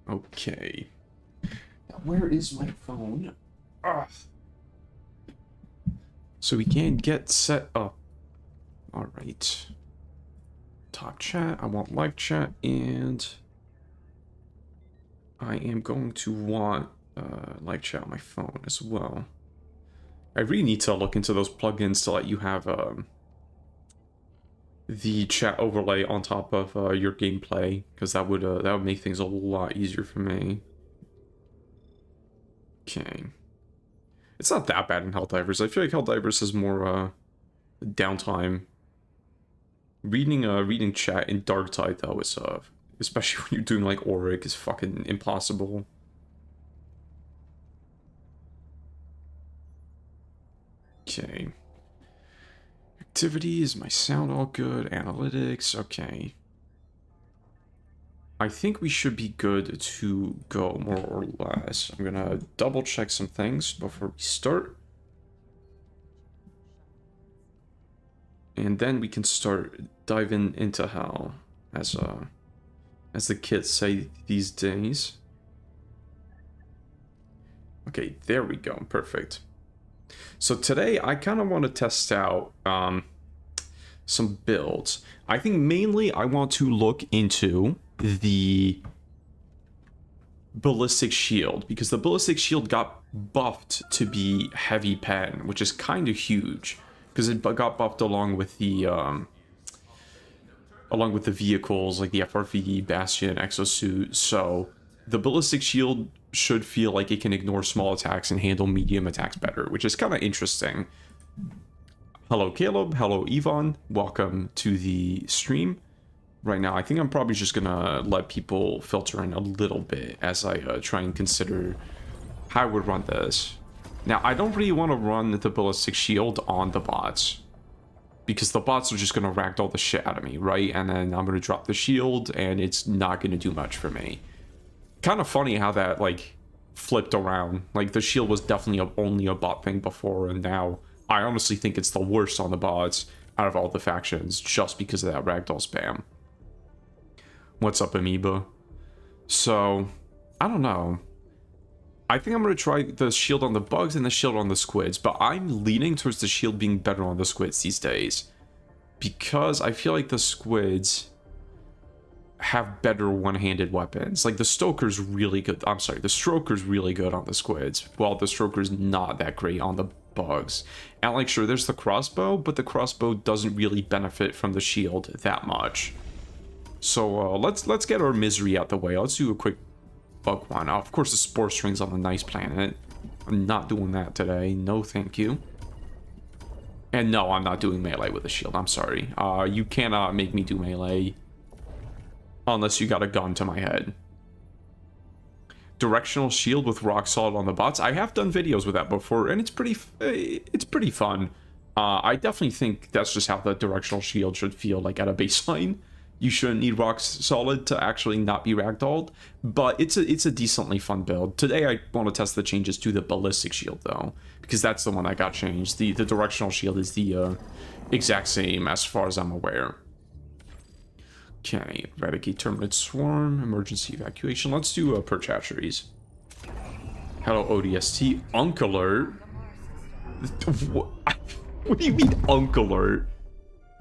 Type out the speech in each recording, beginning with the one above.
Okay. Now, where is my phone? Ugh. So we can get set up. Alright. Top chat. I want live chat, and I am going to want live chat on my phone as well. I really need to look into those plugins to let you have the chat overlay on top of your gameplay, because that would make things a lot easier for me. Okay. It's not that bad in Helldivers. I feel like Helldivers has more downtime. Reading chat in Darktide though is especially when you're doing like Auric, is fucking impossible. Okay. Activity, is my sound all good? Analytics, okay. I think we should be good to go, more or less. I'm gonna double check some things before we start. And then we can start diving into hell, as the kids say these days. Okay, there we go, perfect. So today I kind of want to test out some builds. I think mainly I want to look into the ballistic shield, because the ballistic shield got buffed to be heavy pen, which is kind of huge, because it got buffed along with the vehicles like the FRV, Bastion, Exosuit. So the ballistic shield should feel like it can ignore small attacks and handle medium attacks better, which is kind of interesting. Hello Caleb, hello Yvonne, welcome to the stream. Right now I think I'm probably just gonna let people filter in a little bit as I try and consider how I would run this. Now I don't really want to run the ballistic shield on the bots, because the bots are just gonna ragdoll the shit out of me, right? And then I'm gonna drop the shield and it's not gonna do much for me. Kind of funny how that like flipped around. Like the shield was definitely only a bot thing before, and now I honestly think it's the worst on the bots out of all the factions, just because of that ragdoll spam. What's up, Amoeba? So I don't know. I think I'm gonna try the shield on the bugs and the shield on the squids, but I'm leaning towards the shield being better on the squids these days, because I feel like the squids have better one-handed weapons. Like the Stoker's really good. I'm sorry, the Stroker's really good on the squids, while the Stroker's not that great on the bugs. And like, sure, there's the crossbow, but the crossbow doesn't really benefit from the shield that much. So let's get our misery out the way. Let's do a quick bug one. Of course, the Spore String's on the nice planet. I'm not doing that today. No, thank you. And no, I'm not doing melee with the shield. I'm sorry. You cannot make me do melee unless you got a gun to my head. Directional shield with rock solid on the bots. I have done videos with that before, and it's pretty fun. I definitely think that's just how the directional shield should feel like at a baseline. You shouldn't need rock solid to actually not be ragdolled, but it's a decently fun build. Today I want to test the changes to the ballistic shield though, because that's the one that got changed. The directional shield is the exact same as far as I'm aware. Okay, eradicate terminate swarm, emergency evacuation. Let's do perch hatcheries. Hello ODST, Unk alert. What do you mean Unk alert?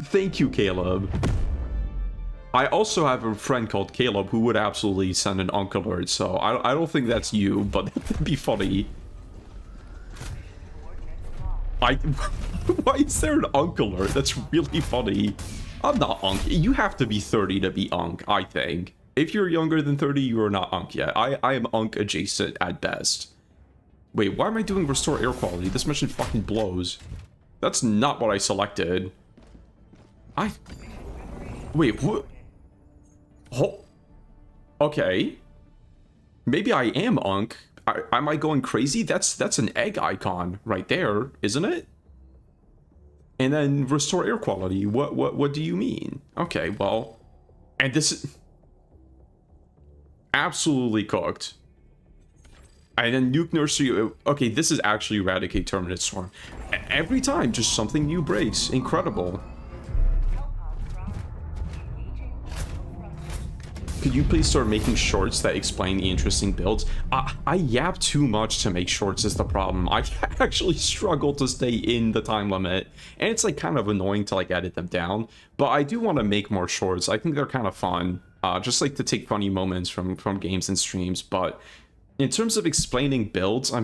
Thank you, Caleb. I also have a friend called Caleb who would absolutely send an Unk alert, so I don't think that's you, but that'd be funny. Why is there an Unk alert? That's really funny. I'm not Unk. You have to be 30 to be Unk, I think. If you're younger than 30, you are not Unk yet. I am Unk adjacent at best. Wait, why am I doing restore air quality? This mission fucking blows. That's not what I selected. Wait, what? Oh. Okay. Maybe I am Unk. Am I going crazy? That's an egg icon right there, isn't it? And then restore air quality. What do you mean? Okay, well, and this is absolutely cooked. And then nuke nursery. Okay, this is actually eradicate terminate swarm. Every time, just something new breaks. Incredible. could you please start making shorts that explain the interesting builds? I yap too much to make shorts is the problem. I actually struggle to stay in the time limit, and it's like kind of annoying to like edit them down, but I do want to make more shorts. I think they're kind of fun, just like to take funny moments from games and streams. But in terms of explaining builds,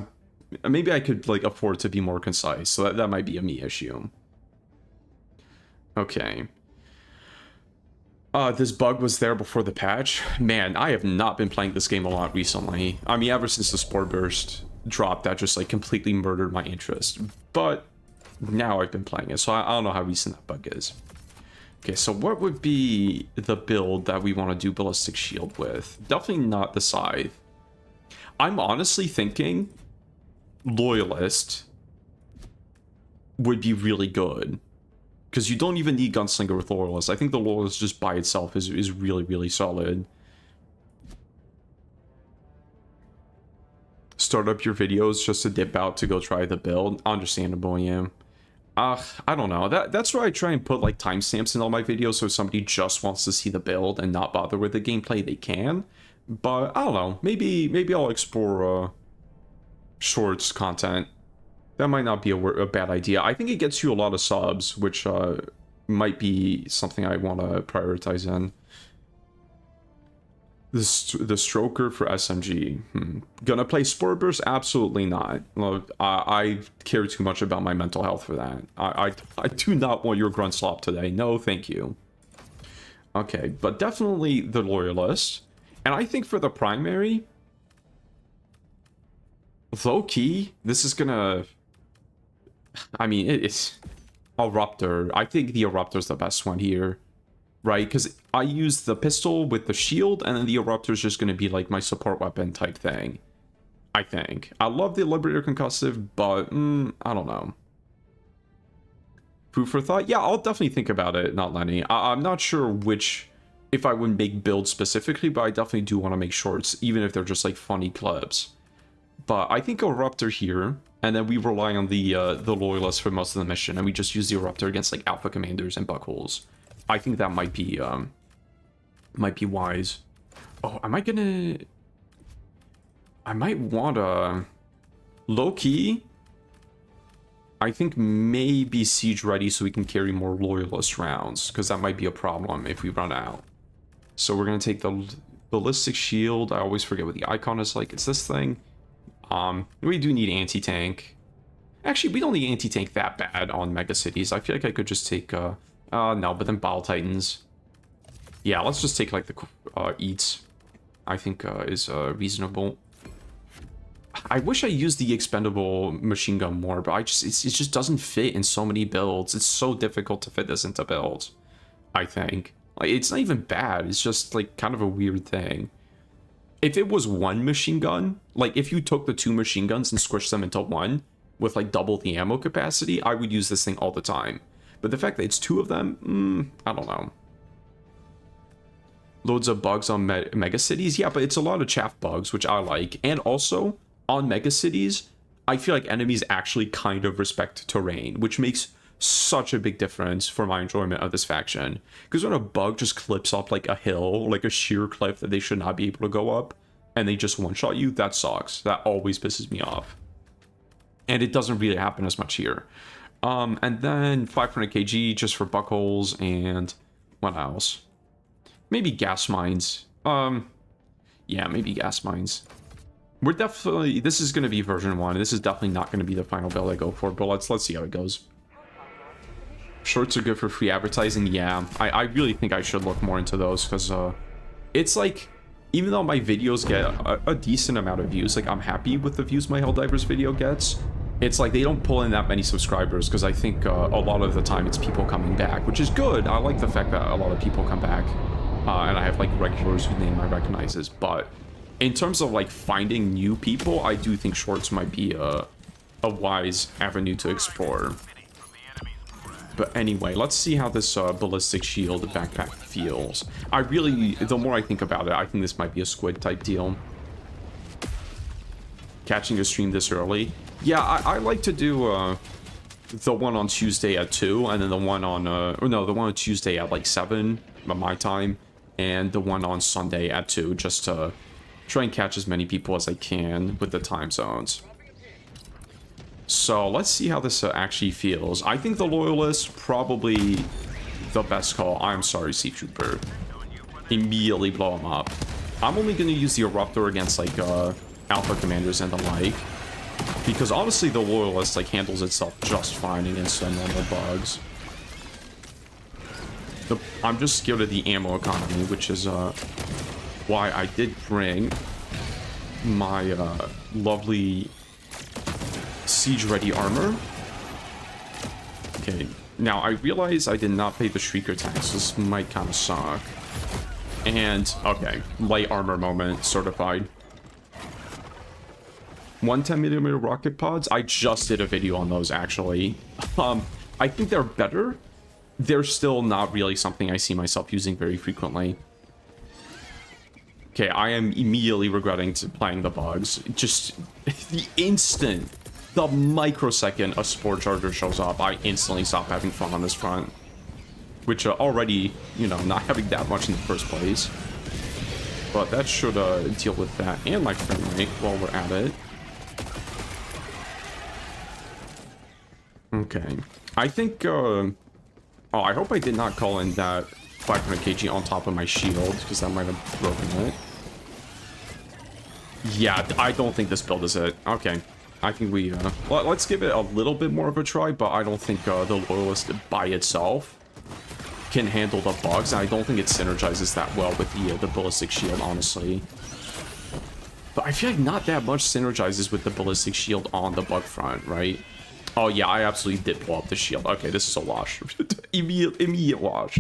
maybe I could like afford to be more concise, so that might be a me issue. Okay. This bug was there before the patch. Man, I have not been playing this game a lot recently. I mean, ever since the Spore Burst dropped, that just like completely murdered my interest. But now I've been playing it, so I don't know how recent that bug is. Okay, so what would be the build that we want to do Ballistic Shield with? Definitely not the Scythe. I'm honestly thinking Loyalist would be really good, because you don't even need Gunslinger with Loyalist. I think the Loyalist just by itself is really, really solid. Start up your videos just to dip out to go try the build. Understandable, yeah. I don't know. That's why I try and put like timestamps in all my videos, so if somebody just wants to see the build and not bother with the gameplay, they can. But I don't know. Maybe I'll explore shorts content. That might not be a bad idea. I think it gets you a lot of subs, which might be something I want to prioritize in. The Stroker for SMG. Gonna play Spore Burst? Absolutely not. Look, I care too much about my mental health for that. I do not want your grunt slop today. No, thank you. Okay, but definitely the Loyalist. And I think for the primary, low-key, this is gonna... I mean, it's Eruptor. I think the Eruptor's the best one here, right? Because I use the pistol with the shield, and then the Eruptor's just going to be like my support weapon type thing, I think. I love the Liberator Concussive, but I don't know. Food for thought? Yeah, I'll definitely think about it, not Lenny. I'm not sure which, if I would make builds specifically, but I definitely do want to make shorts, even if they're just like funny clips. But I think Eruptor here, and then we rely on the Loyalist for most of the mission, and we just use the Eruptor against like Alpha Commanders and Buckholes. I think that might be wise. Oh, I might want a low-key. I think maybe Siege Ready so we can carry more Loyalist rounds, because that might be a problem if we run out. So we're gonna take the Ballistic Shield. I always forget what the icon is like. It's this thing. We do need anti-tank. Actually, we don't need anti-tank that bad on Mega Cities. I feel like I could just take, no, but then Bile Titans. Yeah, let's just take, like, the, Eats. I think, is, reasonable. I wish I used the expendable machine gun more, but it just doesn't fit in so many builds. It's so difficult to fit this into builds, I think. Like, it's not even bad. It's just, like, kind of a weird thing. If it was one machine gun, like if you took the two machine guns and squished them into one with like double the ammo capacity, I would use this thing all the time. But the fact that it's two of them, I don't know. Loads of bugs on Mega Cities? Yeah, but it's a lot of chaff bugs, which I like. And also, on Mega Cities, I feel like enemies actually kind of respect terrain, which makes such a big difference for my enjoyment of this faction. Because when a bug just clips up like a hill, like a sheer cliff that they should not be able to go up, and they just one-shot you, that sucks. That always pisses me off. And it doesn't really happen as much here. And then 500 kg just for buckholes, and what else? Maybe gas mines. Yeah, maybe gas mines. We're definitely, this is going to be version 1. This is definitely not going to be the final build I go for, but let's see how it goes. Shorts are good for free advertising. Yeah, I really think I should look more into those, because it's like, even though my videos get a decent amount of views, like I'm happy with the views my Helldivers video gets, it's like they don't pull in that many subscribers, because I think a lot of the time it's people coming back, which is good. I like the fact that a lot of people come back, and I have like regulars whose name I recognizes, but in terms of like finding new people, I do think shorts might be a wise avenue to explore. But anyway, let's see how this ballistic shield backpack feels. The more I think about it, I think this might be a squid type deal. Catching a stream this early. Yeah, I like to do the one on Tuesday at 2, and then the one on, the one on Tuesday at like 7, my time. and the one on Sunday at 2, just to try and catch as many people as I can with the time zones. So let's see how this actually feels. I think the Loyalist, probably the best call. I'm sorry, Sea Trooper. Immediately blow him up. I'm only going to use the Eruptor against, like, Alpha Commanders and the like. Because honestly, the Loyalist, like, handles itself just fine against normal bugs. I'm just scared of the ammo economy, which is, why I did bring my, lovely siege-ready armor. Okay, now I realize I did not pay the Shrieker tax. This might kind of suck. And, okay, light armor moment certified. 110mm rocket pods. I just did a video on those, actually. I think they're better. They're still not really something I see myself using very frequently. Okay, I am immediately regretting playing the bugs. Just the instant, the microsecond a Spore Charger shows up, I instantly stop having fun on this front. Which already, you know, not having that much in the first place. But that should deal with that and my frame rate while we're at it. Okay. I think, oh, I hope I did not call in that 500 kg on top of my shield, because that might have broken it. Yeah, I don't think this build is it. Okay. I think we, let's give it a little bit more of a try, but I don't think the Loyalist by itself can handle the bugs. I don't think it synergizes that well with the ballistic shield, honestly. But I feel like not that much synergizes with the ballistic shield on the bug front, right? Oh yeah, I absolutely did blow up the shield. Okay, this is a wash. immediate wash.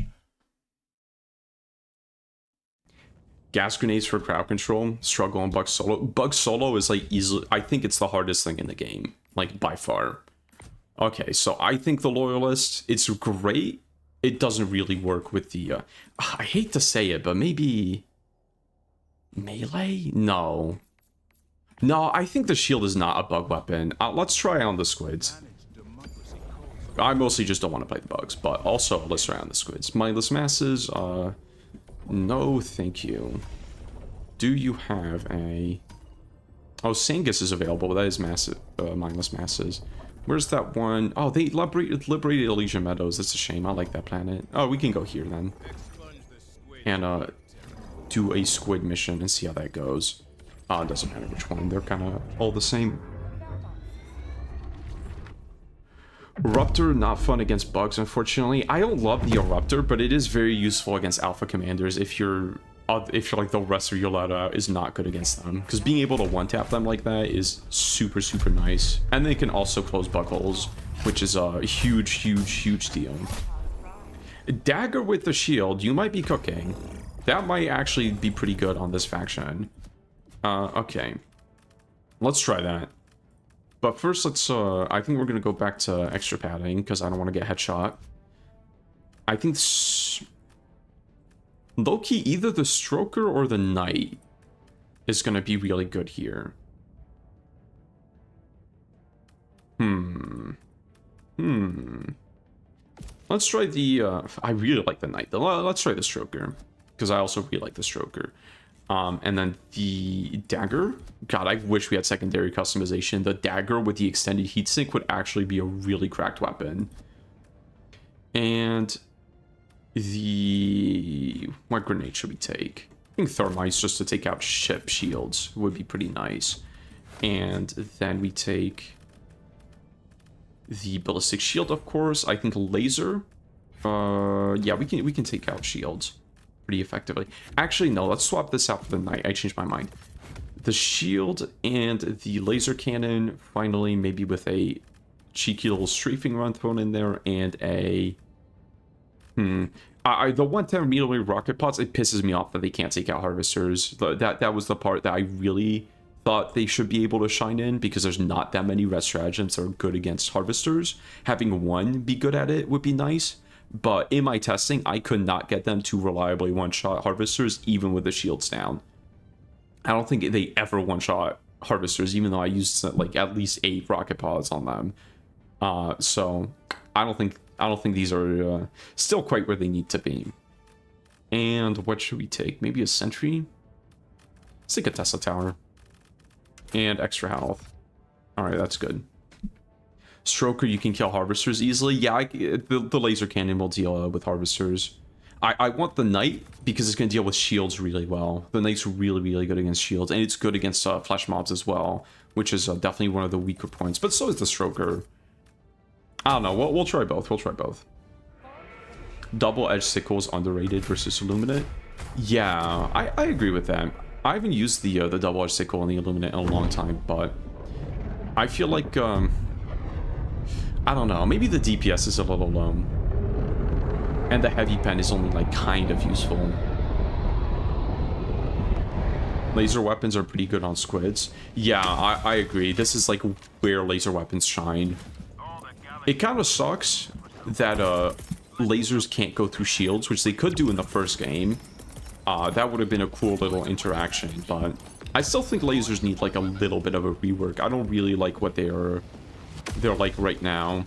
Gas grenades for crowd control. Struggle on Bug Solo. Bug Solo is like easily, I think it's the hardest thing in the game, like by far. Okay, so I think the Loyalist, it's great. It doesn't really work with the, I hate to say it, but maybe melee? No. No, I think the shield is not a bug weapon. Let's try on the squids. I mostly just don't want to play the bugs, but also let's try on the squids. Mindless masses, no thank you. Do you have a... Oh, Sangus is available, but that is massive, mindless masses. Where's that one? Oh, they liberated Elysian Meadows. That's a shame. I like that planet. Oh, we can go here then. And do a squid mission and see how that goes. It doesn't matter which one. They're kind of all the same. Eruptor, not fun against bugs, unfortunately. I don't love the Eruptor, but it is very useful against Alpha Commanders if you're like the rest of your loadout is not good against them. Because being able to one-tap them like that is super, super nice. And they can also close bug holes, which is a huge, huge, huge deal. Dagger with the shield, you might be cooking. That might actually be pretty good on this faction. Okay. Let's try that. But first, let's, I think we're going to go back to extra padding, because I don't want to get headshot. I think, low-key, either the Stroker or the Knight is going to be really good here. Let's try the, I really like the Knight. Let's try the Stroker, because I also really like the Stroker. And then the Dagger. God, I wish we had secondary customization. The Dagger with the extended heatsink would actually be a really cracked weapon. And what grenade should we take? I think Thermites, just to take out ship shields, would be pretty nice. And then we take the ballistic shield, of course. I think laser. Yeah, we can take out shields pretty effectively. Actually, no, let's swap this out for the Knight. I changed my mind. The shield and the laser cannon, finally, maybe with a cheeky little strafing run thrown in there, and a... the 110mm rocket pods, it pisses me off that they can't take out harvesters. That was the part that I really thought they should be able to shine in, because there's not that many red stratagems that are good against harvesters. Having one be good at it would be nice. But in my testing, I could not get them to reliably one-shot harvesters, even with the shields down. I don't think they ever one-shot harvesters, even though I used like at least 8 rocket pods on them. So I don't think these are still quite where they need to be. And what should we take? Maybe a sentry? Let's take a Tesla tower. And extra health. Alright, that's good. Stroker, you can kill harvesters easily. Yeah, the laser cannon will deal with harvesters. I want the knight because it's going to deal with shields really well. The knight's really, really good against shields, and it's good against flesh mobs as well, which is definitely one of the weaker points. But so is the Stroker. I don't know. We'll try both. We'll try both. Double-edged sickle is underrated versus Illuminate. Yeah, I agree with that. I haven't used the double-edged sickle and the Illuminate in a long time, but I feel like I don't know. Maybe the DPS is a little low. And the heavy pen is only like kind of useful. Laser weapons are pretty good on squids. Yeah, I agree. This is like where laser weapons shine. It kind of sucks that lasers can't go through shields, which they could do in the first game. That would have been a cool little interaction, but I still think lasers need like a little bit of a rework. I don't really like what they're like right now.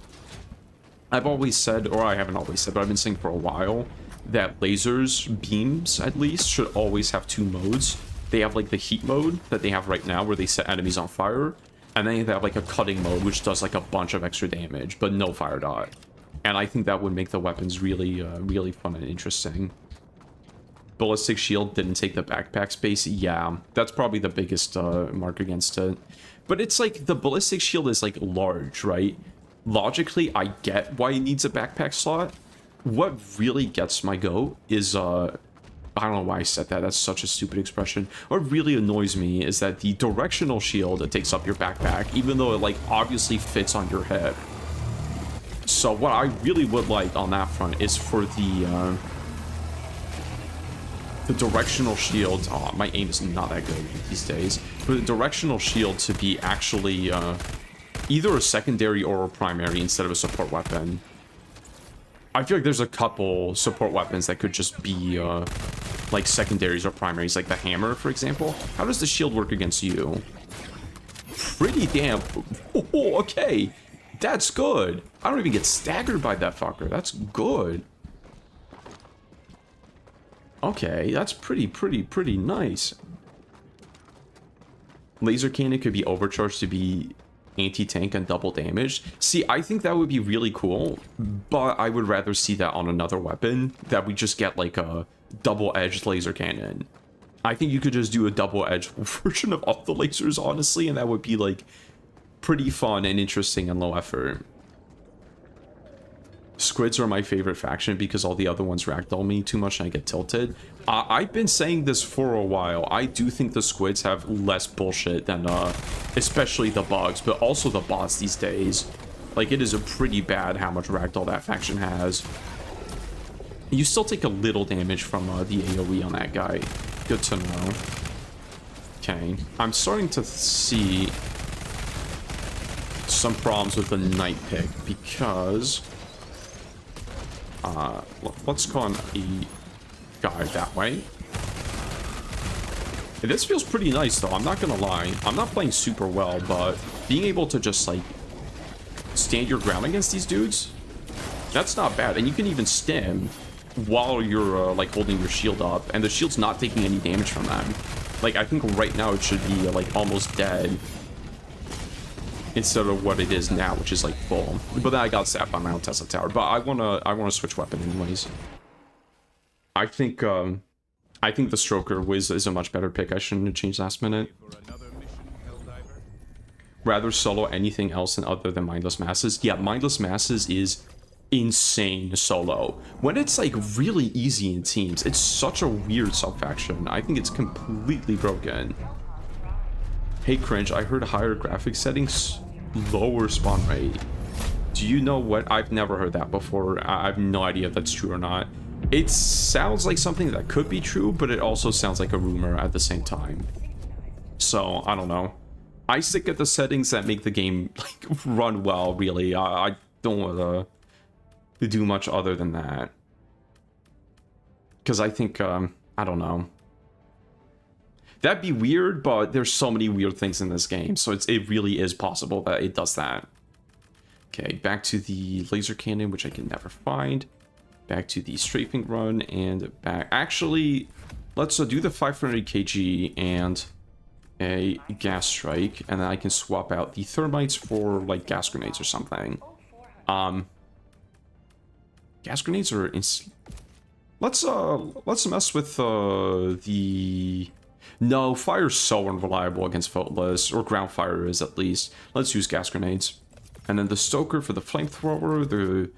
I've always said, or I haven't always said, but I've been saying for a while that lasers, beams at least, should always have two modes. They have like the heat mode that they have right now where they set enemies on fire, and then they have like a cutting mode which does like a bunch of extra damage but no fire dot. And I think that would make the weapons really really fun and interesting. Ballistic shield didn't take the backpack space. Yeah, that's probably the biggest mark against it. But it's like the ballistic shield is like large, right? Logically, I get why it needs a backpack slot. What really gets my goat is, I don't know why I said that. That's such a stupid expression. What really annoys me is that the directional shield that takes up your backpack, even though it like obviously fits on your head. So what I really would like on that front is for the directional shield. Oh, my aim is not that good these days. For the directional shield to be actually either a secondary or a primary instead of a support weapon. I feel like there's a couple support weapons that could just be like secondaries or primaries, like the hammer, for example. How does the shield work against you? Pretty damn... Oh, okay. That's good. I don't even get staggered by that fucker. That's good. Okay, that's pretty nice. Laser cannon could be overcharged to be anti-tank and double damage. See, I think that would be really cool, but I would rather see that on another weapon, that we just get like a double-edged laser cannon. I think you could just do a double-edged version of all the lasers, honestly, and that would be like pretty fun and interesting and low effort. Squids are my favorite faction because all the other ones ragdoll me too much and I get tilted. I've been saying this for a while. I do think the squids have less bullshit than, especially the bugs, but also the bots these days. Like, it is a pretty bad how much ragdoll that faction has. You still take a little damage from the AoE on that guy. Good to know. Okay, I'm starting to see some problems with the knight pick because... let's call him a guy that way. This feels pretty nice though, I'm not gonna lie. I'm not playing super well, but being able to just like stand your ground against these dudes, that's not bad. And you can even stim while you're like holding your shield up, and the shield's not taking any damage from them. Like, I think right now it should be like almost dead instead of what it is now, which is like full. But then I got zapped by my own Tesla tower. But I wanna switch weapon anyways. I think the Stroker is a much better pick. I shouldn't have changed last minute. Rather solo anything else other than Mindless Masses. Yeah, Mindless Masses is insane solo. When it's like really easy in teams, it's such a weird sub-faction. I think it's completely broken. Hey Cringe, I heard higher graphics settings, lower spawn rate. Do you know what? I've never heard that before. I have no idea if that's true or not. It sounds like something that could be true, but it also sounds like a rumor at the same time. So, I don't know. I stick at the settings that make the game like run well, really. I don't want to do much other than that. Because I think, I don't know. That'd be weird, but there's so many weird things in this game, so it really is possible that it does that. Okay, back to the laser cannon, which I can never find. Back to the strafing run and back. Actually, let's do the 500 kg and a gas strike, and then I can swap out the thermites for like gas grenades or something. Gas grenades are let's mess with the... No, fire's so unreliable against Footless, or ground fire is at least. Let's use gas grenades. And then the stoker for the flamethrower, the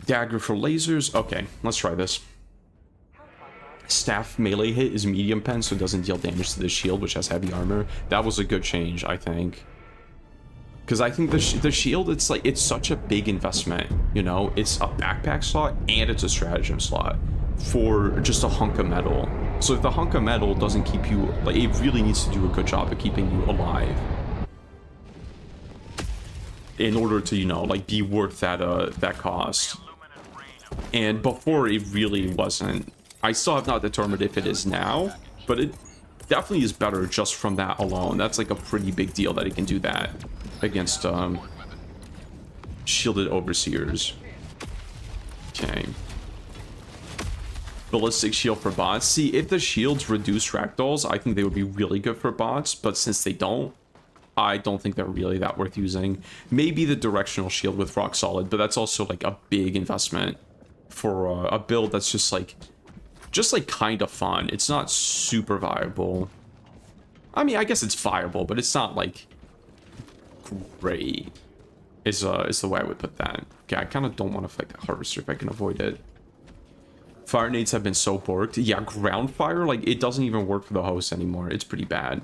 dagger for lasers. Okay, let's try this. Staff melee hit is medium pen, so it doesn't deal damage to the shield, which has heavy armor. That was a good change, I think. Because I think the shield, it's like, it's such a big investment, you know? It's a backpack slot, and it's a stratagem slot for just a hunk of metal. So if the hunk of metal doesn't keep you, like, it really needs to do a good job of keeping you alive. In order to, you know, like, be worth that, that cost. And before, it really wasn't. I still have not determined if it is now, but it definitely is better just from that alone. That's like a pretty big deal that it can do that against shielded overseers. Okay. Ballistic shield for bots. See, if the shields reduce ragdolls, I think they would be really good for bots, but since they don't, I don't think they're really that worth using. Maybe the directional shield with rock solid, but that's also like a big investment for a build that's just like kind of fun. It's not super viable. I mean, I guess it's viable, but it's not like great is the way I would put that. Okay, I kind of don't want to fight that harvester if I can avoid it. Fire nades have been so borked. Yeah, ground fire, like, it doesn't even work for the host anymore. It's pretty bad.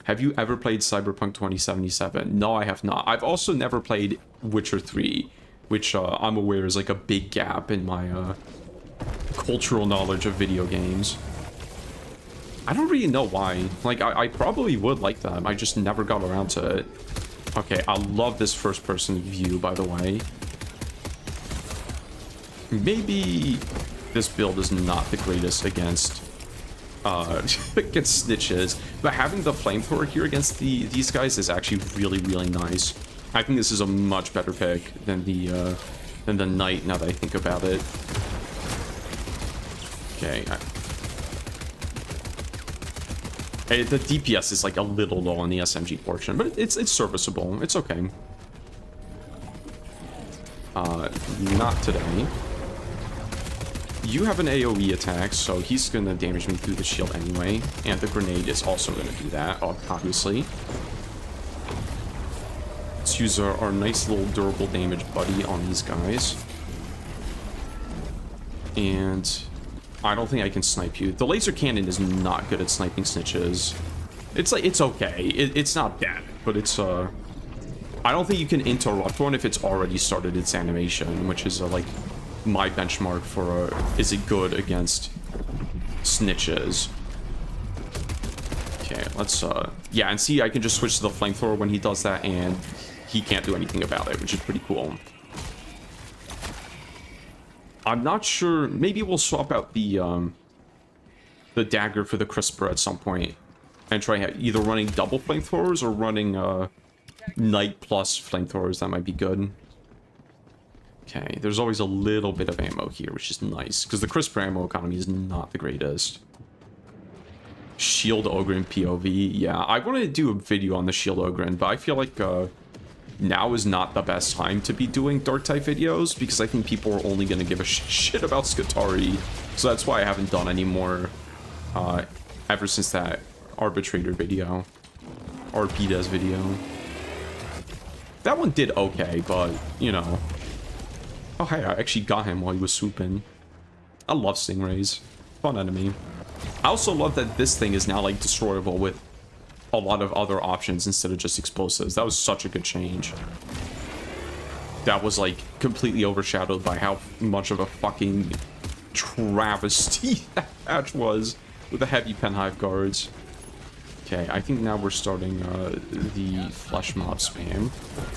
Have you ever played Cyberpunk 2077? No, I have not. I've also never played Witcher 3, which I'm aware is like a big gap in my cultural knowledge of video games. I don't really know why. Like, I probably would like them. I just never got around to it. Okay, I love this first-person view, by the way. Maybe this build is not the greatest against against snitches, but having the flamethrower here against these guys is actually really, really nice. I think this is a much better pick than the knight, now that I think about it. Okay. The DPS is like a little low on the SMG portion, but it's serviceable. It's okay. Not today. You have an AoE attack, so he's gonna damage me through the shield anyway, and the grenade is also gonna do that, obviously. Let's use our nice little durable damage buddy on these guys. And I don't think I can snipe you. The laser cannon is not good at sniping snitches. It's like, it's okay. It's not bad, but it's, I don't think you can interrupt one if it's already started its animation, which is, like, my benchmark for, is it good against snitches. Okay, let's, yeah, and see, I can just switch to the flamethrower when he does that, and he can't do anything about it, which is pretty cool. I'm not sure. Maybe we'll swap out the dagger for the crisper at some point and try either running double flamethrowers or running knight plus flamethrowers. That might be good. Okay, there's always a little bit of ammo here, which is nice because the crisper ammo economy is not the greatest. Shield Ogren POV. Yeah, I wanted to do a video on the Shield Ogren, but I feel like now is not the best time to be doing Darktide videos because I think people are only going to give a shit about Skitarii. So that's why I haven't done any more ever since that Arbitrator video. Arbides video. That one did okay, but, you know. Oh, hey, I actually got him while he was swooping. I love stingrays. Fun enemy. I also love that this thing is now, like, destroyable with a lot of other options instead of just explosives. That was such a good change. That was, like, completely overshadowed by how much of a fucking travesty that match was with the heavy penhive guards. Okay, I think now we're starting the flesh mob spam,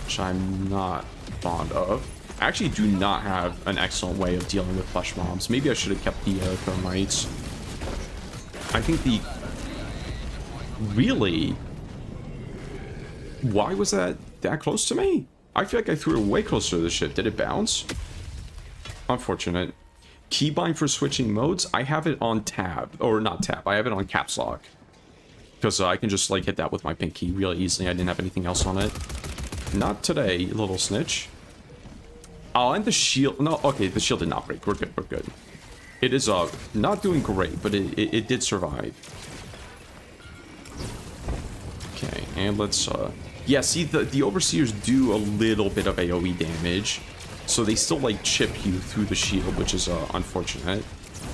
which I'm not fond of. I actually do not have an excellent way of dealing with flesh mobs. Maybe I should have kept the thermites. I think the... Really? Why was that close to me? I feel like I threw it way closer to the ship. Did it bounce? Unfortunate. Keybind for switching modes, I have it on tab, or not tab, I have it on caps lock. Because I can just like hit that with my pinky really easily. I didn't have anything else on it. Not today, little snitch. Oh, and the shield, no, okay, the shield did not break, we're good, we're good. It is not doing great, but it did survive. Okay, and let's, yeah, see, the Overseers do a little bit of AoE damage. So they still, like, chip you through the shield, which is unfortunate.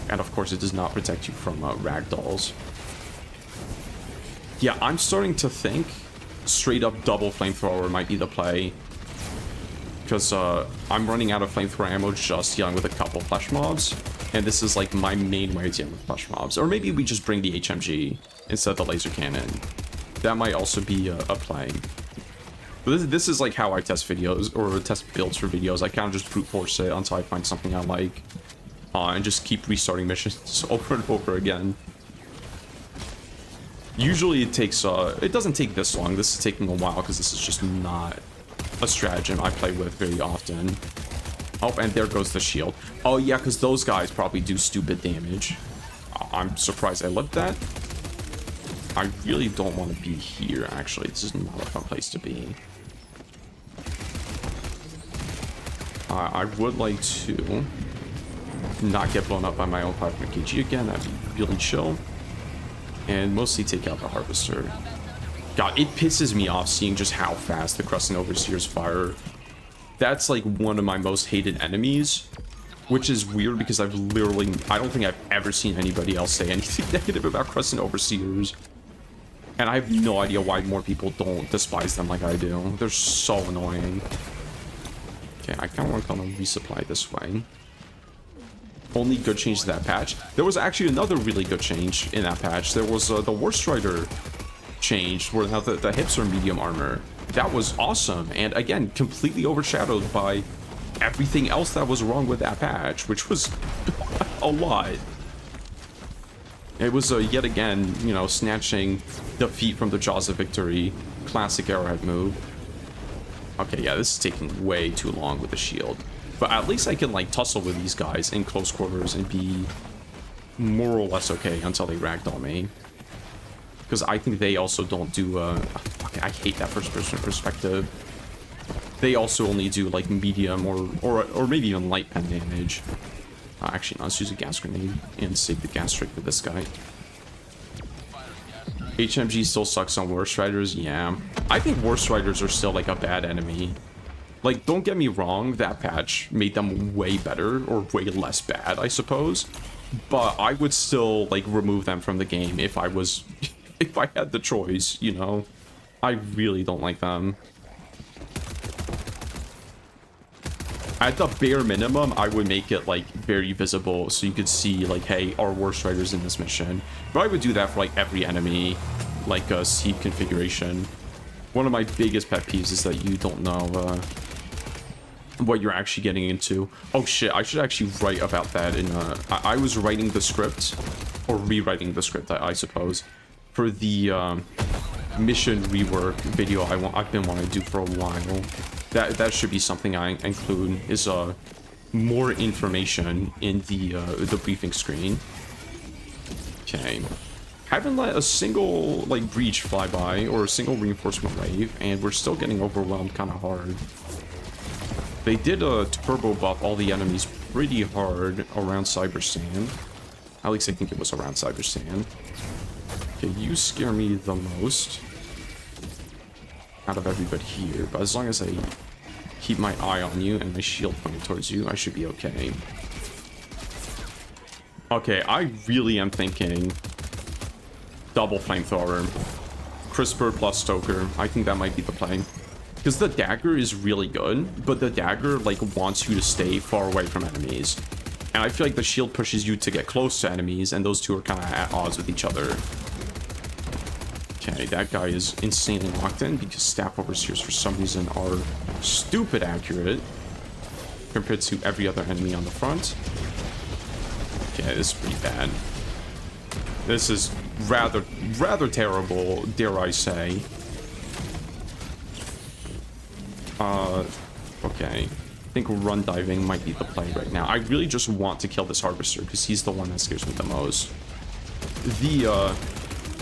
And, of course, it does not protect you from ragdolls. Yeah, I'm starting to think straight-up double flamethrower might be the play. Because I'm running out of flamethrower ammo just dealing with a couple flesh mobs. And this is, like, my main way of dealing with flesh mobs. Or maybe we just bring the HMG instead of the laser cannon. That might also be a play. But this is like how I test videos, or test builds for videos. I kind of just brute force it until I find something I like. And just keep restarting missions over and over again. Usually it takes, it doesn't take this long. This is taking a while because this is just not a stratagem I play with very often. Oh, and there goes the shield. Oh yeah, because those guys probably do stupid damage. I'm surprised I lived that. I really don't want to be here, actually. This is not a fun place to be. I would like to not get blown up by my own 500 kg again. That'd be really chill. And mostly take out the Harvester. God, it pisses me off seeing just how fast the Crescent Overseers fire. That's like one of my most hated enemies. Which is weird because I've literally... I don't think I've ever seen anybody else say anything negative about Crescent Overseers. And I have no idea why more people don't despise them like I do. They're so annoying. Okay, I kind of want to come and resupply this way. Only good change to that patch. There was actually another really good change in that patch. There was the War Strider change, where now the hips are medium armor. That was awesome. And again, completely overshadowed by everything else that was wrong with that patch, which was a lot. It was yet again, you know, snatching defeat from the jaws of victory. Classic Arrowhead move. Okay, yeah, this is taking way too long with the shield. But at least I can, like, tussle with these guys in close quarters and be more or less okay until they ragdoll me. Because I think they also don't do, fuck, I hate that first-person perspective. They also only do, like, medium or maybe even light pen damage. Actually, no, let's use a gas grenade and save the gas strike for this guy. HMG still sucks on War Striders, yeah. I think War Striders are still, like, a bad enemy. Like, don't get me wrong, that patch made them way better, or way less bad, I suppose. But I would still, like, remove them from the game if I was... if I had the choice, you know? I really don't like them. At the bare minimum, I would make it, like, very visible so you could see, like, hey, are War Striders in this mission? But I would do that for, like, every enemy, like, seed configuration. One of my biggest pet peeves is that you don't know, what you're actually getting into. Oh, shit, I should actually write about that in, I was writing the script, or rewriting the script, I suppose, for the, mission rework video I've been wanting to do for a while. That should be something I include, is more information in the briefing screen. Okay. Haven't let a single, like, breach fly by, or a single reinforcement wave, and we're still getting overwhelmed kind of hard. They did turbo buff all the enemies pretty hard around Cyber Sand. At least I think it was around Cyber Sand. Okay, you scare me the most out of everybody here, but as long as I keep my eye on you and my shield pointed towards you, I should be okay. Okay, I really am thinking double flamethrower. Crisper plus Stoker. I think that might be the play. Because the dagger is really good, but the dagger, like, wants you to stay far away from enemies. And I feel like the shield pushes you to get close to enemies, and those two are kind of at odds with each other. Okay, that guy is insanely locked in because Staff Overseers for some reason are stupid accurate compared to every other enemy on the front. Okay, this is pretty bad. This is rather terrible, dare I say. Okay. think run diving might be the play right now. I really just want to kill this harvester because he's the one that scares me the most. The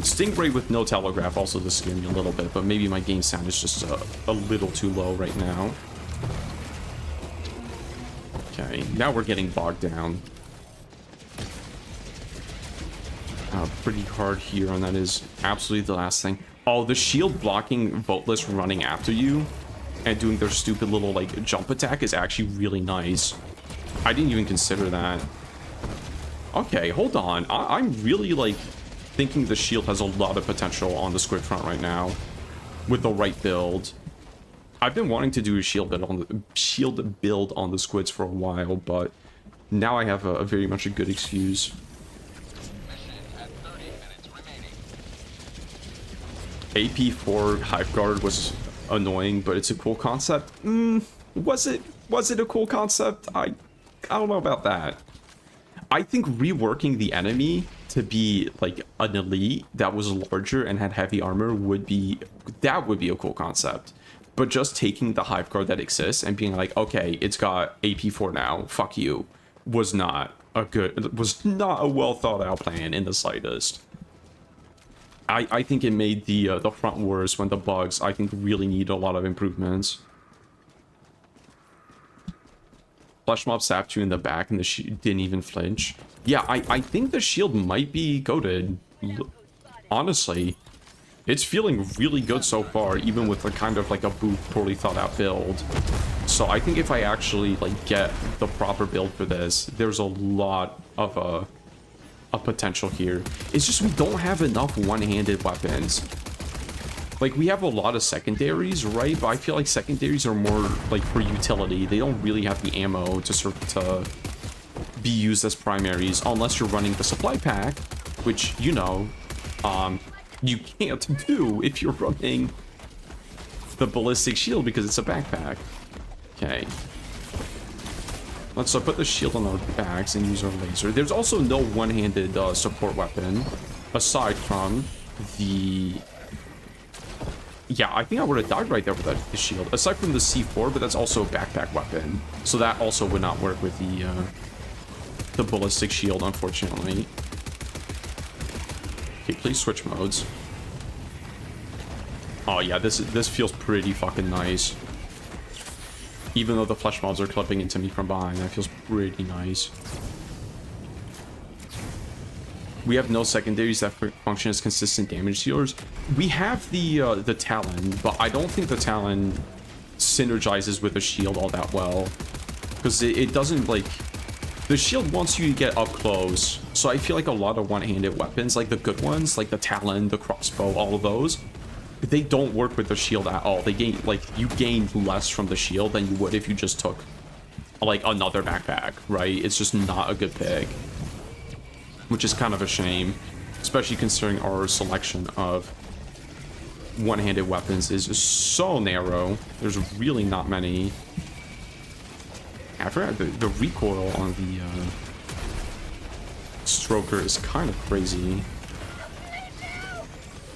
Stingray with no telegraph also does scare me a little bit, but maybe my game sound is just a little too low right now. Okay, now we're getting bogged down. Pretty hard here, and that is absolutely the last thing. Oh, the shield blocking Voteless running after you and doing their stupid little, like, jump attack is actually really nice. I didn't even consider that. Okay, hold on. I'm really, like, thinking the shield has a lot of potential on the squid front right now with the right build. I've been wanting to do a shield build on the squids for a while, but now I have a very much a good excuse. AP4 Hive Guard was annoying, but it's a cool concept. Was it a cool concept? I don't know about that. I think reworking the enemy to be like an elite that was larger and had heavy armor would be a cool concept. But just taking the Hive Guard that exists and being like, okay, it's got AP4 now, fuck you, was not a well thought out plan in the slightest. I think it made the front worse when the bugs, I think, really need a lot of improvements. Flesh Mob sapped you in the back and the shield didn't even flinch. Yeah, I think the shield might be goated. Honestly, it's feeling really good so far, even with a kind of like a poorly thought out build. So I think if I actually like get the proper build for this, there's a lot of a potential here. It's just we don't have enough one-handed weapons. Like, we have a lot of secondaries, right? But I feel like secondaries are more like for utility. They don't really have the ammo to be used as primaries unless you're running the supply pack, which, you know, you can't do if you're running the ballistic shield because it's a backpack. Okay. Let's put the shield on our backs and use our laser. There's also no one-handed support weapon aside from the... Yeah, I think I would have died right there with the shield. Aside from the C4, but that's also a backpack weapon. So that also would not work with the ballistic shield, unfortunately. Okay, please switch modes. Oh yeah, this feels pretty fucking nice. Even though the flesh mobs are clipping into me from behind, that feels pretty nice. We have no secondaries that function as consistent damage dealers. We have the Talon, but I don't think the Talon synergizes with the shield all that well. Because it doesn't, like... The shield wants you to get up close. So I feel like a lot of one-handed weapons, like the good ones, like the Talon, the crossbow, all of those, they don't work with the shield at all. They gain, like, you gain less from the shield than you would if you just took, like, another backpack, right? It's just not a good pick. Which is kind of a shame, especially considering our selection of one-handed weapons is so narrow. There's really not many. I forgot the recoil on the Stroker is kind of crazy.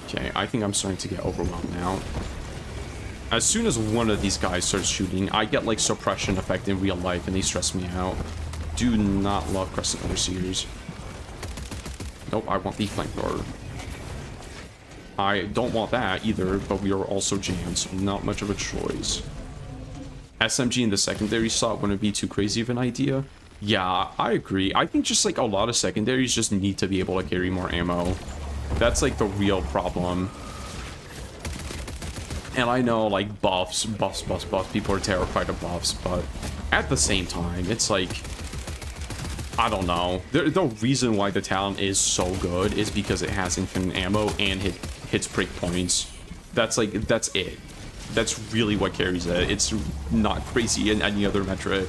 Okay, I think I'm starting to get overwhelmed now. As soon as one of these guys starts shooting, I get, like, suppression effect in real life, and they stress me out. Do not love Crescent Overseers. Nope, I want the flamethrower. I don't want that either, but we are also jammed, so not much of a choice. SMG in the secondary slot wouldn't be too crazy of an idea. Yeah, I agree. I think just, like, a lot of secondaries just need to be able to carry more ammo. That's, like, the real problem. And I know, like, buffs, people are terrified of buffs, but at the same time, it's like, I don't know. The reason why the Talon is so good is because it has infinite ammo and hits break points. That's, like, that's it. That's really what carries it. It's not crazy in any other metric.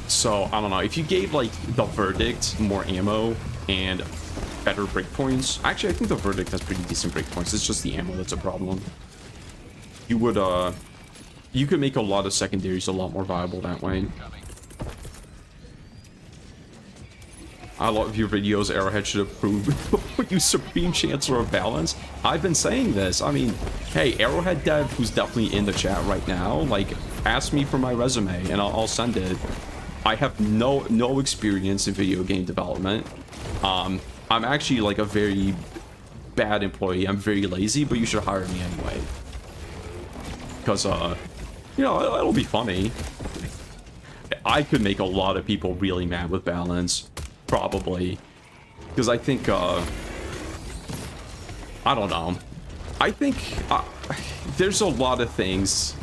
So, I don't know. If you gave, like, the Verdict more ammo and better breakpoints. Actually, I think the Verdict has pretty decent breakpoints. It's just the ammo that's a problem. You would, you could make a lot of secondaries a lot more viable that way. I love your videos. Arrowhead should approve you Supreme Chancellor of Balance. I've been saying this. I mean, hey, Arrowhead dev, who's definitely in the chat right now, like, ask me for my resume and I'll send it. I have no experience in video game development. I'm actually like a very bad employee. I'm very lazy, but you should hire me anyway. Because, you know, it'll be funny. I could make a lot of people really mad with balance. Probably. Because I think, I don't know. I think there's a lot of things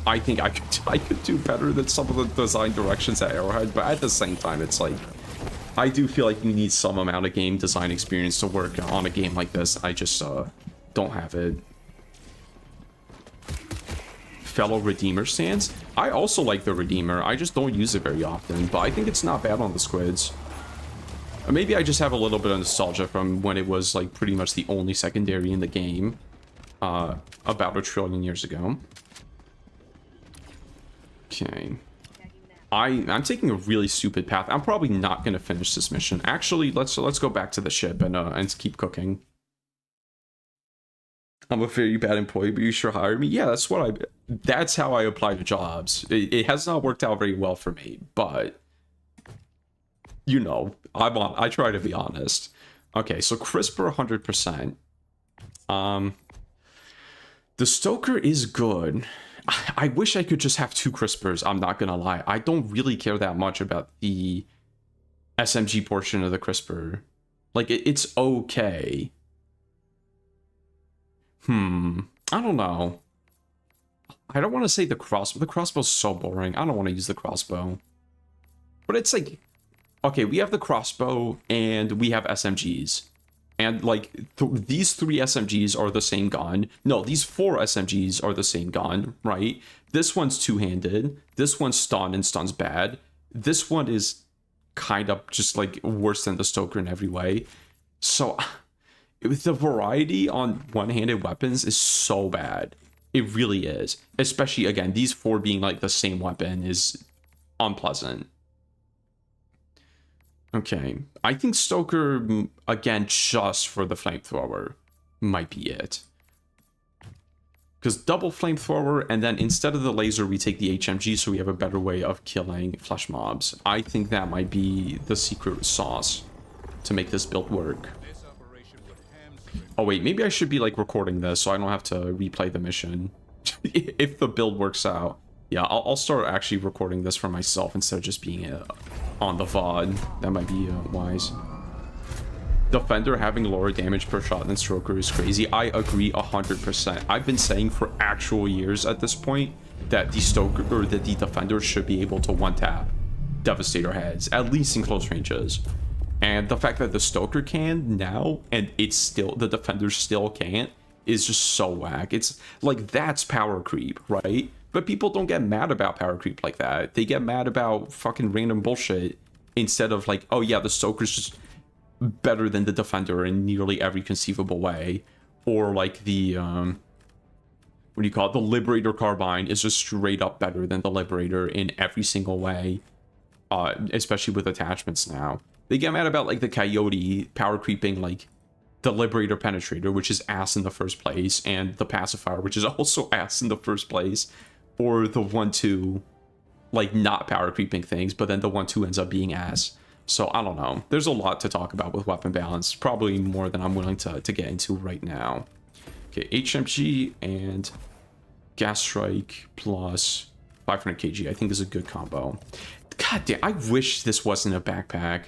I think I could do better than some of the design directions at Arrowhead, but at the same time, it's like, I do feel like you need some amount of game design experience to work on a game like this. I just don't have it. Fellow Redeemer stands. I also like the Redeemer. I just don't use it very often, but I think it's not bad on the squids. Or maybe I just have a little bit of nostalgia from when it was like pretty much the only secondary in the game about 1 trillion years ago. Okay. I'm taking a really stupid path. I'm probably not going to finish this mission. Actually, let's go back to the ship and keep cooking. I'm a very bad employee, but you sure hire me. Yeah, that's how I apply to jobs. It has not worked out very well for me, but you know, I try to be honest. Okay, so CRISPR 100%. The Stoker is good. I wish I could just have 2 CRISPRs, I'm not gonna lie. I don't really care that much about the SMG portion of the CRISPR. Like, it's okay. I don't know. I don't want to say the crossbow. The crossbow's so boring. I don't want to use the crossbow. But it's like, okay, we have the crossbow and we have SMGs. And like, these 3 SMGs are the same gun. No, these 4 SMGs are the same gun, right? This one's two-handed. This one's stun and stun's bad. This one is kind of just like worse than the Stoker in every way. So the variety on one-handed weapons is so bad. It really is. Especially, again, these 4 being like the same weapon is unpleasant. Okay, I think Stoker, again, just for the flamethrower, might be it. Because double flamethrower, and then instead of the laser, we take the HMG, so we have a better way of killing flesh mobs. I think that might be the secret sauce to make this build work. Oh wait, maybe I should be like recording this so I don't have to replay the mission. If the build works out. Yeah, I'll start actually recording this for myself instead of just being on the VOD. That might be wise. Defender having lower damage per shot than Stroker is crazy. I agree 100%. I've been saying for actual years at this point that the Stoker or that the Defender should be able to one-tap Devastator heads, at least in close ranges. And the fact that the Stoker can now, and it's still, the Defender still can't, is just so whack. It's like, that's power creep, right? But people don't get mad about power creep like that. They get mad about fucking random bullshit instead of like, oh yeah, the Stoker's just better than the Defender in nearly every conceivable way. Or like the, what do you call it? The Liberator Carbine is just straight up better than the Liberator in every single way. Especially with attachments now. They get mad about like the Coyote power creeping like the Liberator Penetrator, which is ass in the first place, and the Pacifier, which is also ass in the first place. Or the 1-2, like, not power creeping things, but then the 1-2 ends up being ass. So, I don't know. There's a lot to talk about with weapon balance. Probably more than I'm willing to get into right now. Okay, HMG and Gas Strike plus 500 kg, I think is a good combo. God damn, I wish this wasn't a backpack.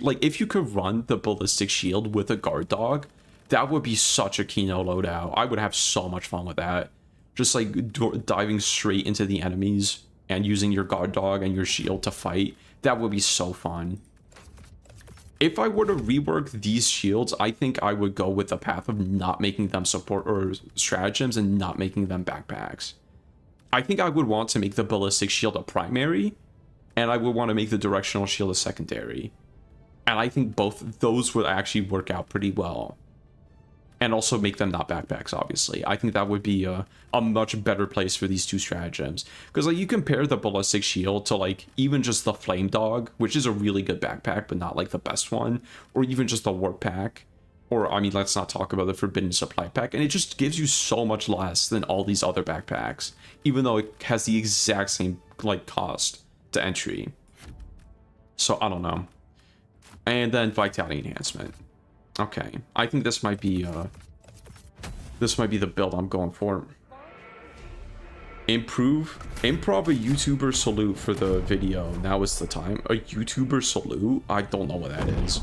Like, if you could run the ballistic shield with a guard dog, that would be such a Kino loadout. I would have so much fun with that. Just like diving straight into the enemies and using your guard dog and your shield to fight. That would be so fun. If I were to rework these shields, I think I would go with the path of not making them support or stratagems and not making them backpacks. I think I would want to make the ballistic shield a primary, and I would want to make the directional shield a secondary. And I think both those would actually work out pretty well. And also make them not backpacks, obviously. I think that would be a much better place for these 2 stratagems. Because like you compare the ballistic shield to like even just the flame dog, which is a really good backpack, but not like the best one. Or even just the warp pack. or I mean, let's not talk about the Forbidden Supply Pack, and it just gives you so much less than all these other backpacks, even though it has the exact same, like, cost to entry. So, I don't know. And then Vitality Enhancement. Okay, I think this might be the build I'm going for. Improv a YouTuber salute for the video. Now is the time. A YouTuber salute? I don't know what that is.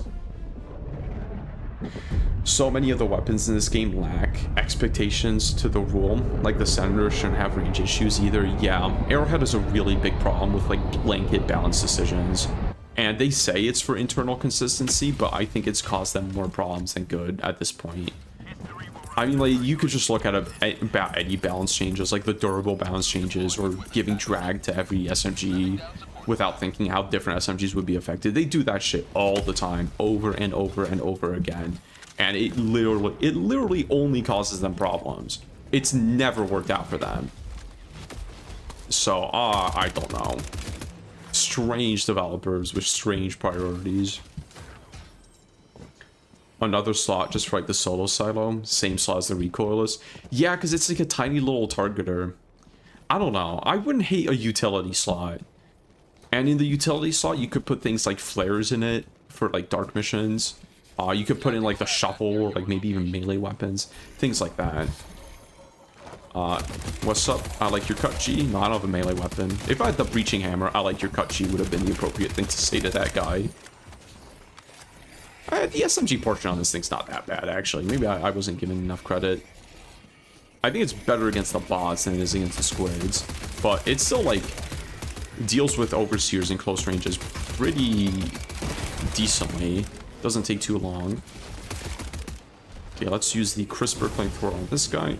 So many of the weapons in this game lack expectations to the rule. Like the Senator shouldn't have range issues either. Yeah, Arrowhead is a really big problem with like blanket balance decisions. And they say it's for internal consistency, but I think it's caused them more problems than good at this point. I mean, like, you could just look at about any balance changes, like the durable balance changes, or giving drag to every SMG without thinking how different SMGs would be affected. They do that shit all the time, over and over and over again. And it literally only causes them problems. It's never worked out for them. So, I don't know. Strange developers with strange priorities. Another slot just for like the solo silo. Same slot as the recoilless. Yeah, because it's like a tiny little targeter. I don't know. I wouldn't hate a utility slot. And in the utility slot, you could put things like flares in it for like dark missions. You could put in like the shuffle or like maybe even melee weapons. Things like that. What's up? I like your cut G. No, I don't have a melee weapon. If I had the breaching hammer, I like your cut G would have been the appropriate thing to say to that guy. The SMG portion on this thing's not that bad, actually. Maybe I wasn't giving enough credit. I think it's better against the bots than it is against the squids. But it still, like, deals with overseers in close ranges pretty decently. Doesn't take too long. Okay, let's use the crisper flamethrower on this guy.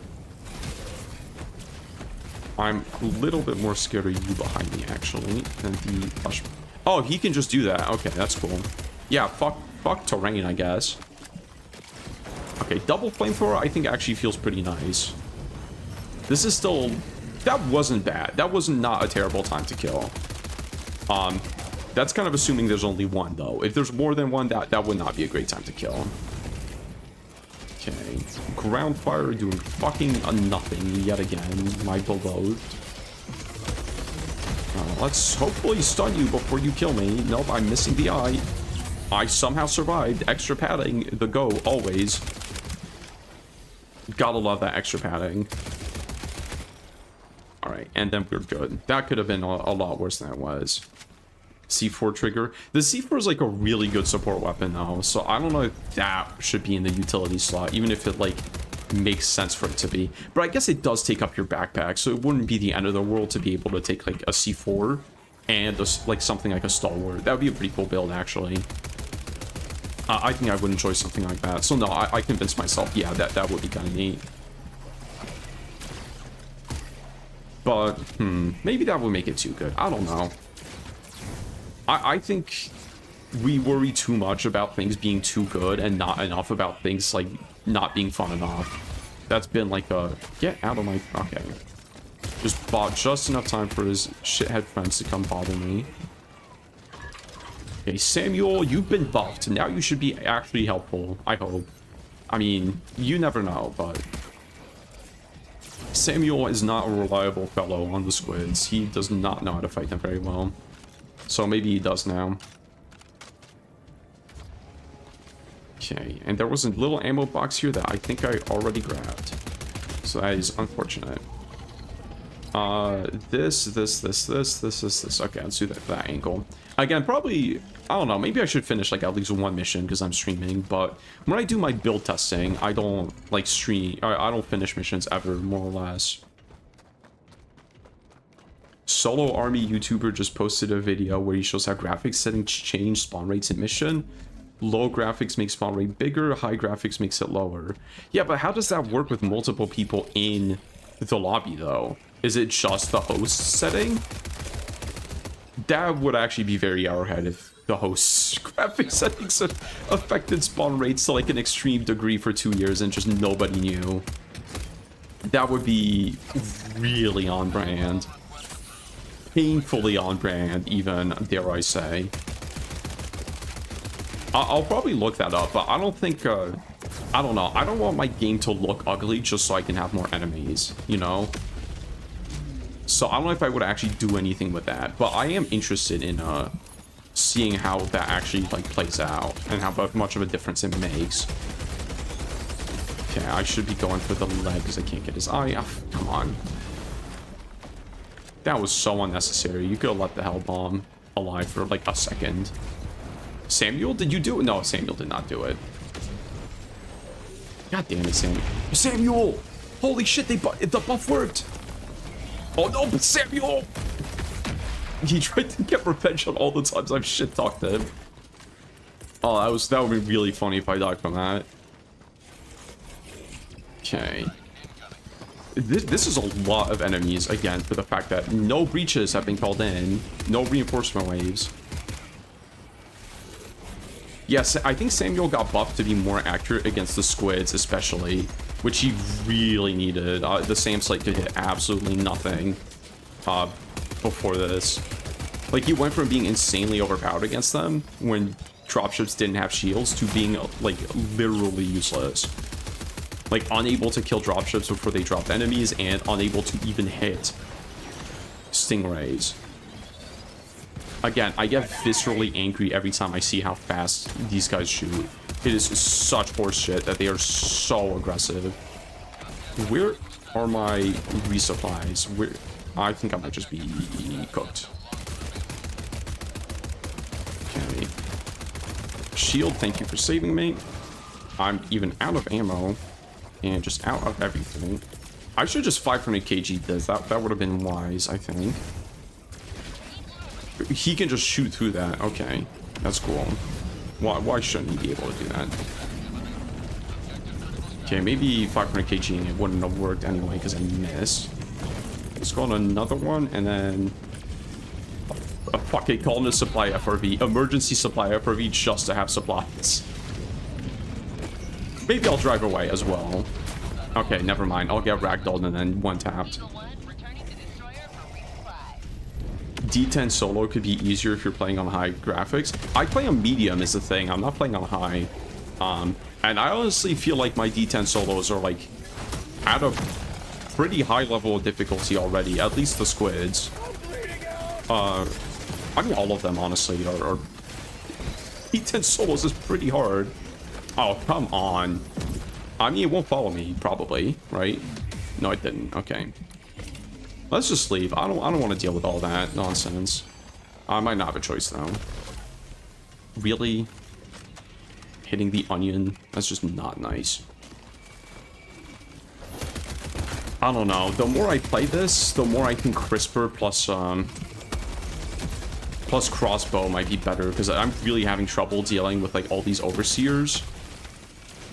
I'm a little bit more scared of you behind me, actually, than the flash. Oh, he can just do that. Okay, that's cool. Yeah, fuck terrain, I guess. Okay, double flamethrower, I think actually feels pretty nice. This is still... That wasn't bad. That was not a terrible time to kill. That's kind of assuming there's only one, though. If there's more than one, that would not be a great time to kill. Okay. Ground fire doing fucking nothing yet again. My beloved. Let's hopefully stun you before you kill me. Nope, I'm missing the eye. I somehow survived. Extra padding, the go, always. Gotta love that extra padding. Alright, and then we're good. That could have been a lot worse than it was. C4 trigger. The C4 is like a really good support weapon though, so I don't know if that should be in the utility slot, even if it like makes sense for it to be. But I guess it does take up your backpack, so it wouldn't be the end of the world to be able to take like a C4 and like something like a stalwart. That would be a pretty cool build actually. I think I would enjoy something like that. So no, I convinced myself, yeah, that would be kind of neat. But, maybe that would make it too good. I don't know. I think we worry too much about things being too good and not enough about things, like, not being fun enough. That's been like a, get out of my, okay. Just bought just enough time for his shithead friends to come bother me. Okay, Samuel, you've been buffed. Now you should be actually helpful, I hope. I mean, you never know, but... Samuel is not a reliable fellow on the squids. He does not know how to fight them very well. So maybe he does now. Okay, and there was a little ammo box here that I think I already grabbed. So that is unfortunate. This. Okay, let's do that angle. Again, probably, I don't know, maybe I should finish like at least one mission because I'm streaming, but when I do my build testing, I don't like stream, I don't finish missions ever, more or less. Solo Army YouTuber just posted a video where he shows how graphics settings change spawn rates in mission. Low graphics makes spawn rate bigger, high graphics makes it lower. Yeah, but how does that work with multiple people in the lobby though? Is it just the host setting? That would actually be very Arrowhead if the host's graphic settings affected spawn rates to like an extreme degree for 2 years and just nobody knew. That would be really on brand. Painfully on brand, even, dare I say. I'll probably look that up, but I don't think I don't know. I don't want my game to look ugly just so I can have more enemies, you know? So I don't know if I would actually do anything with that, but I am interested in seeing how that actually like plays out and how much of a difference it makes. Okay, I should be going for the leg because I can't get his eye. Oh, come on. That was so unnecessary. You could have let the hell bomb alive for like a second. Samuel, did you do it? No, Samuel did not do it. God damn it, Samuel. Samuel! Holy shit, the buff worked! Oh no, but Samuel! He tried to get revenge on all the times I've shit-talked him. Oh, that would be really funny if I died from that. Okay. This is a lot of enemies, again, for the fact that no breaches have been called in. No reinforcement waves. Yes, I think Samuel got buffed to be more accurate against the squids, especially, which he really needed. The SAM slate could hit absolutely nothing before this. Like, he went from being insanely overpowered against them when dropships didn't have shields to being, like, literally useless. Like, unable to kill dropships before they dropped enemies and unable to even hit stingrays. Again, I get viscerally angry every time I see how fast these guys shoot. It is such horseshit that they are so aggressive. Where are my resupplies? I think I might just be cooked. Okay. Shield, thank you for saving me. I'm even out of ammo and just out of everything. I should just 500 kg this. That would have been wise, I think. He can just shoot through that. Okay, that's cool. Why shouldn't he be able to do that? Okay, maybe 500 kg it wouldn't have worked anyway because I missed. Let's go on another one and then fuck it, call in a supply FRV, emergency supply FRV just to have supplies. Maybe I'll drive away as well. Okay, never mind. I'll get ragdolled and then one tapped. D10 solo could be easier if you're playing on high graphics. I play on medium is the thing. I'm not playing on high. And I honestly feel like my D10 solos are like at a pretty high level of difficulty already. At least the squids. I mean all of them honestly are D10 solos is pretty hard. Oh, come on. I mean, it won't follow me, probably, right? No, it didn't. Okay. Let's just leave. I don't want to deal with all that nonsense. I might not have a choice, though. Really? Hitting the onion? That's just not nice. I don't know. The more I play this, the more I think Crisper plus crossbow might be better, because I'm really having trouble dealing with, like, all these overseers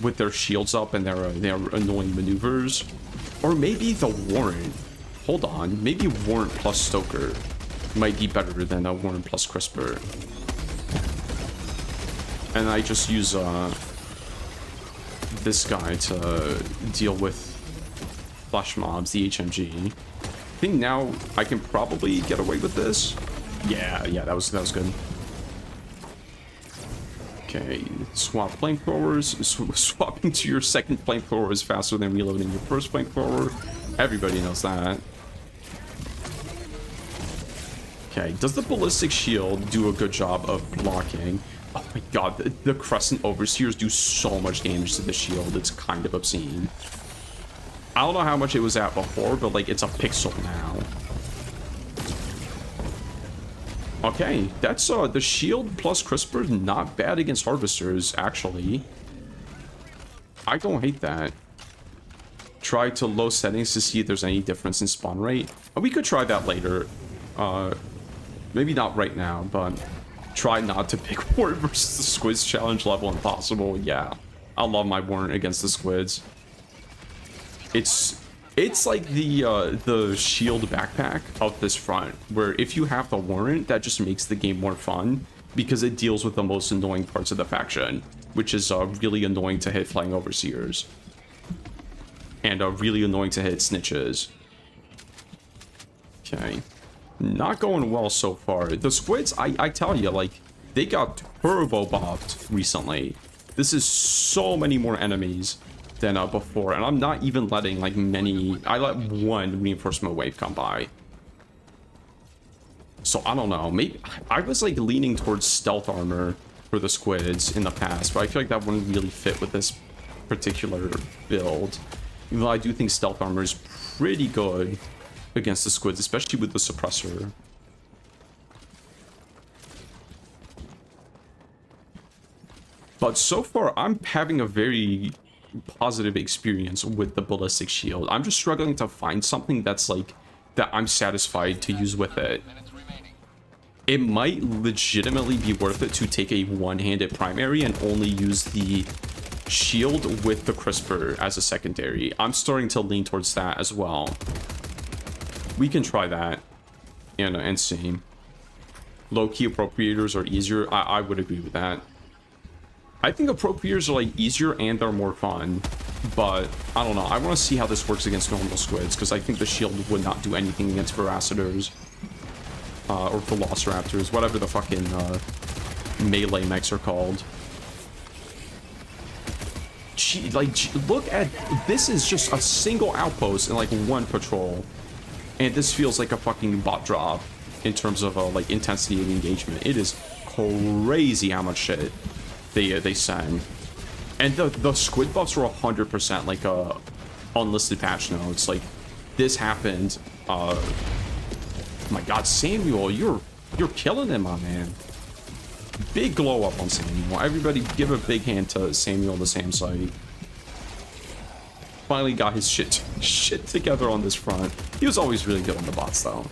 with their shields up and their annoying maneuvers. Or maybe the warrant. Hold on, maybe warrant plus Stoker might be better than a warrant plus Crisper. And I just use this guy to deal with flash mobs, the HMG. I think now I can probably get away with this. Yeah, that was good. Okay, swap flamethrowers. Swapping to your second flamethrower is faster than reloading your first flamethrower. Everybody knows that. Okay, does the ballistic shield do a good job of blocking? Oh my god, the Crescent Overseers do so much damage to the shield, it's kind of obscene. I don't know how much it was at before, but like it's a pixel now. Okay, that's the shield plus Crisper, not bad against Harvesters, actually. I don't hate that. Try to low settings to see if there's any difference in spawn rate. We could try that later. Maybe not right now, but try not to pick Warrant versus the Squids challenge level impossible. Yeah, I love my Warrant against the Squids. It's like the shield backpack of this front, where if you have the Warrant, that just makes the game more fun because it deals with the most annoying parts of the faction, which is really annoying to hit Flying Overseers and really annoying to hit Snitches. Okay. Not going well so far. The Squids, I tell you, like, they got turbo buffed recently. This is so many more enemies than before, and I'm not even letting like many. I let one reinforcement wave come by. So I don't know. Maybe I was like leaning towards stealth armor for the squids in the past, but I feel like that wouldn't really fit with this particular build. Even though I do think stealth armor is pretty good against the squids, especially with the suppressor. But so far, I'm having a very positive experience with the ballistic shield. I'm just struggling to find something that's like that I'm satisfied to use with it. It might legitimately be worth it to take a one-handed primary and only use the shield with the crisper as a secondary. I'm starting to lean towards that as well. We can try that and see. Low-key appropriators are easier. I would agree with that. I think appropriators are like easier and they're more fun, but I don't know. I want to see how this works against normal squids because I think the shield would not do anything against veracitors or velociraptors, whatever the fucking melee mechs are called. Gee, like, look at this is just a single outpost and like one patrol, and this feels like a fucking bot drop in terms of like intensity of engagement. It is crazy how much shit they send, and the squid buffs were 100% like unlisted patch notes. Like this happened. My God, Samuel, you're killing him, my man. Big glow up on Samuel. Everybody give a big hand to Samuel the same site. Finally got his shit together on this front. He was always really good on the bots though.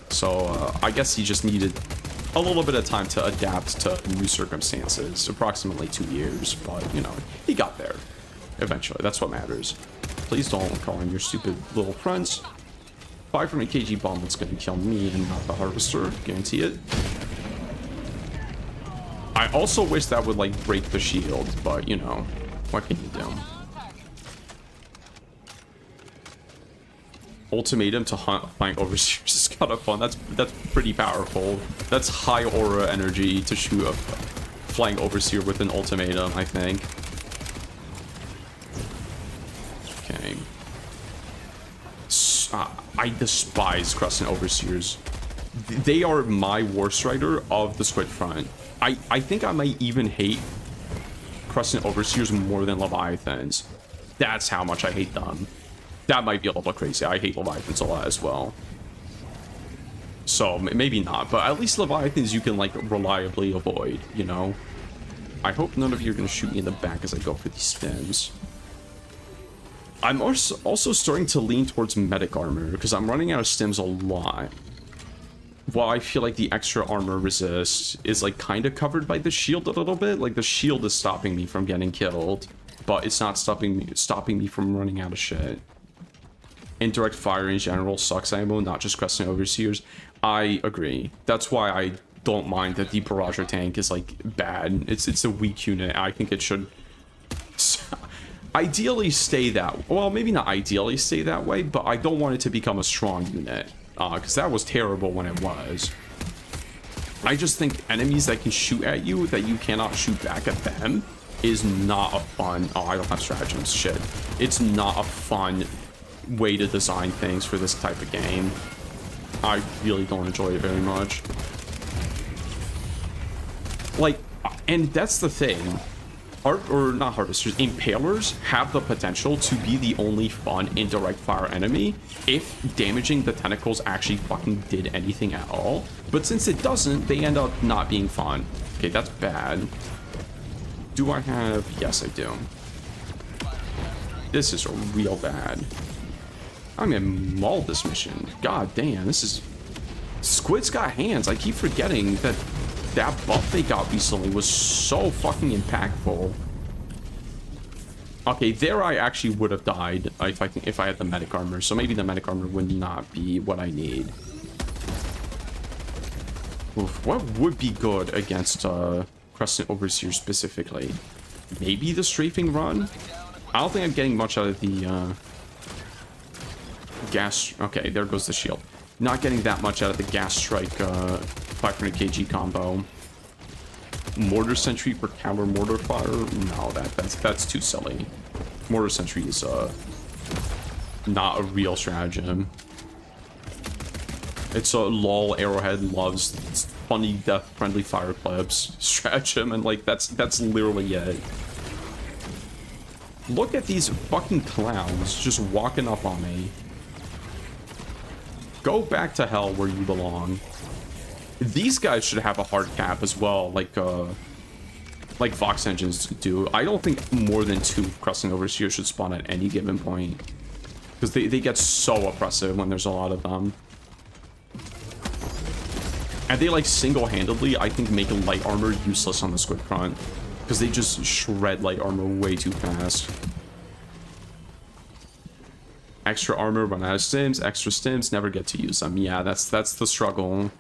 So I guess he just needed a little bit of time to adapt to new circumstances. Approximately 2 years, but you know, he got there eventually. That's what matters. Please don't call him your stupid little friends. 500 kg bomb that's going to kill me and not the harvester. Guarantee it. I also wish that would like break the shield, but you know, what can you do? Ultimatum to hunt flying overseers is kind of fun. That's pretty powerful. That's high aura energy to shoot a flying overseer with an ultimatum, I think. Okay. I despise Crescent Overseers. They are my worst rider of the squid front. I think I might even hate Crescent Overseers more than Leviathans. That's how much I hate them. That might be a little crazy. I hate Leviathans a lot as well. So maybe not, but at least Leviathans you can like reliably avoid, you know? I hope none of you are going to shoot me in the back as I go for these spins. I'm also starting to lean towards medic armor because I'm running out of stims a lot. While I feel like the extra armor resist is like kind of covered by the shield a little bit. Like the shield is stopping me from getting killed, but it's not stopping me from running out of shit. Indirect fire in general sucks ammo, not just Crescent Overseers. I agree. That's why I don't mind that the Barrager tank is like bad. It's a weak unit. I think it should ideally stay that, well, maybe not ideally stay that way, but I don't want it to become a strong unit, because that was terrible when it was. I just think enemies that can shoot at you that you cannot shoot back at them is not a fun, oh, I don't have stratagems, shit. It's not a fun way to design things for this type of game. I really don't enjoy it very much. Like, and that's the thing. Not harvesters, impalers have the potential to be the only fun indirect fire enemy if damaging the tentacles actually fucking did anything at all. But since it doesn't, they end up not being fun. Okay, that's bad. Do I have... Yes, I do. This is real bad. I'm gonna maul this mission. God damn, this is... Squid's got hands. I keep forgetting that that buff they got recently was so fucking impactful. Okay, there I actually would have died if I had the medic armor, so maybe the medic armor would not be what I need. Oof, what would be good against Crescent Overseer specifically? Maybe the strafing run? I don't think I'm getting much out of the gas... Okay, there goes the shield. Not getting that much out of the gas strike 500 kg combo. Mortar Sentry for counter mortar fire? No, that's too silly. Mortar Sentry is not a real stratagem. It's a lol Arrowhead loves funny death friendly fire clips stratagem, and like that's literally it. Look at these fucking clowns just walking up on me. Go back to hell where you belong. These guys should have a hard cap as well, like Vox engines do. I don't think more than 2 Crescent Overseers should spawn at any given point, because they get so oppressive when there's a lot of them. And they like single-handedly, I think, make light armor useless on the Squid Front, because they just shred light armor way too fast. Extra armor, run out of stims. Extra stims, never get to use them. Yeah, that's the struggle.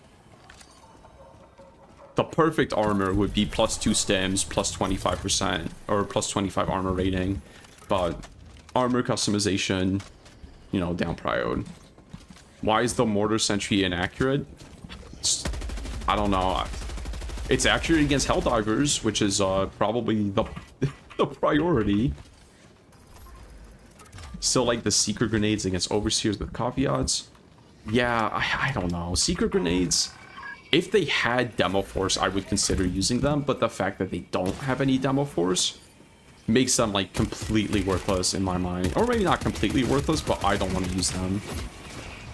The perfect armor would be +2 stims, plus 25%, or plus 25 armor rating. But armor customization, you know, down priode. Why is the Mortar Sentry inaccurate? I don't know. It's accurate against Helldivers, which is probably the priority. Still like the Secret Grenades against Overseers with caveats. Yeah, I don't know. Secret Grenades, if they had Demo Force, I would consider using them, but the fact that they don't have any Demo Force makes them like completely worthless in my mind. Or maybe not completely worthless, but I don't want to use them.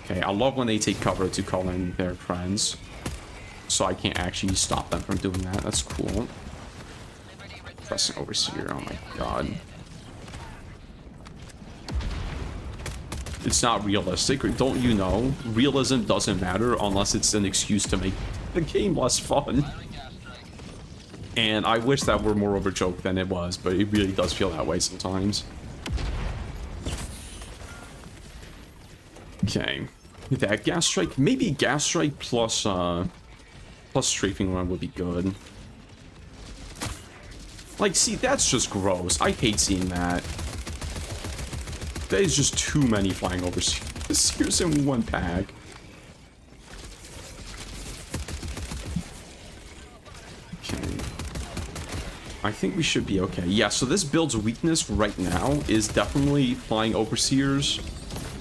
Okay, I love when they take cover to call in their friends, so I can't actually stop them from doing that. That's cool. Pressing Overseer, oh my god. It's not realistic. Don't you know? Realism doesn't matter unless it's an excuse to make the game less fun. And I wish that were more of a joke than it was, but it really does feel that way sometimes. Okay. That Gas Strike, maybe Gas Strike plus Strafing Run would be good. Like, see, that's just gross. I hate seeing that. That is just too many Flying Overseers in one pack. Okay. I think we should be okay. Yeah, so this build's weakness right now is definitely Flying Overseers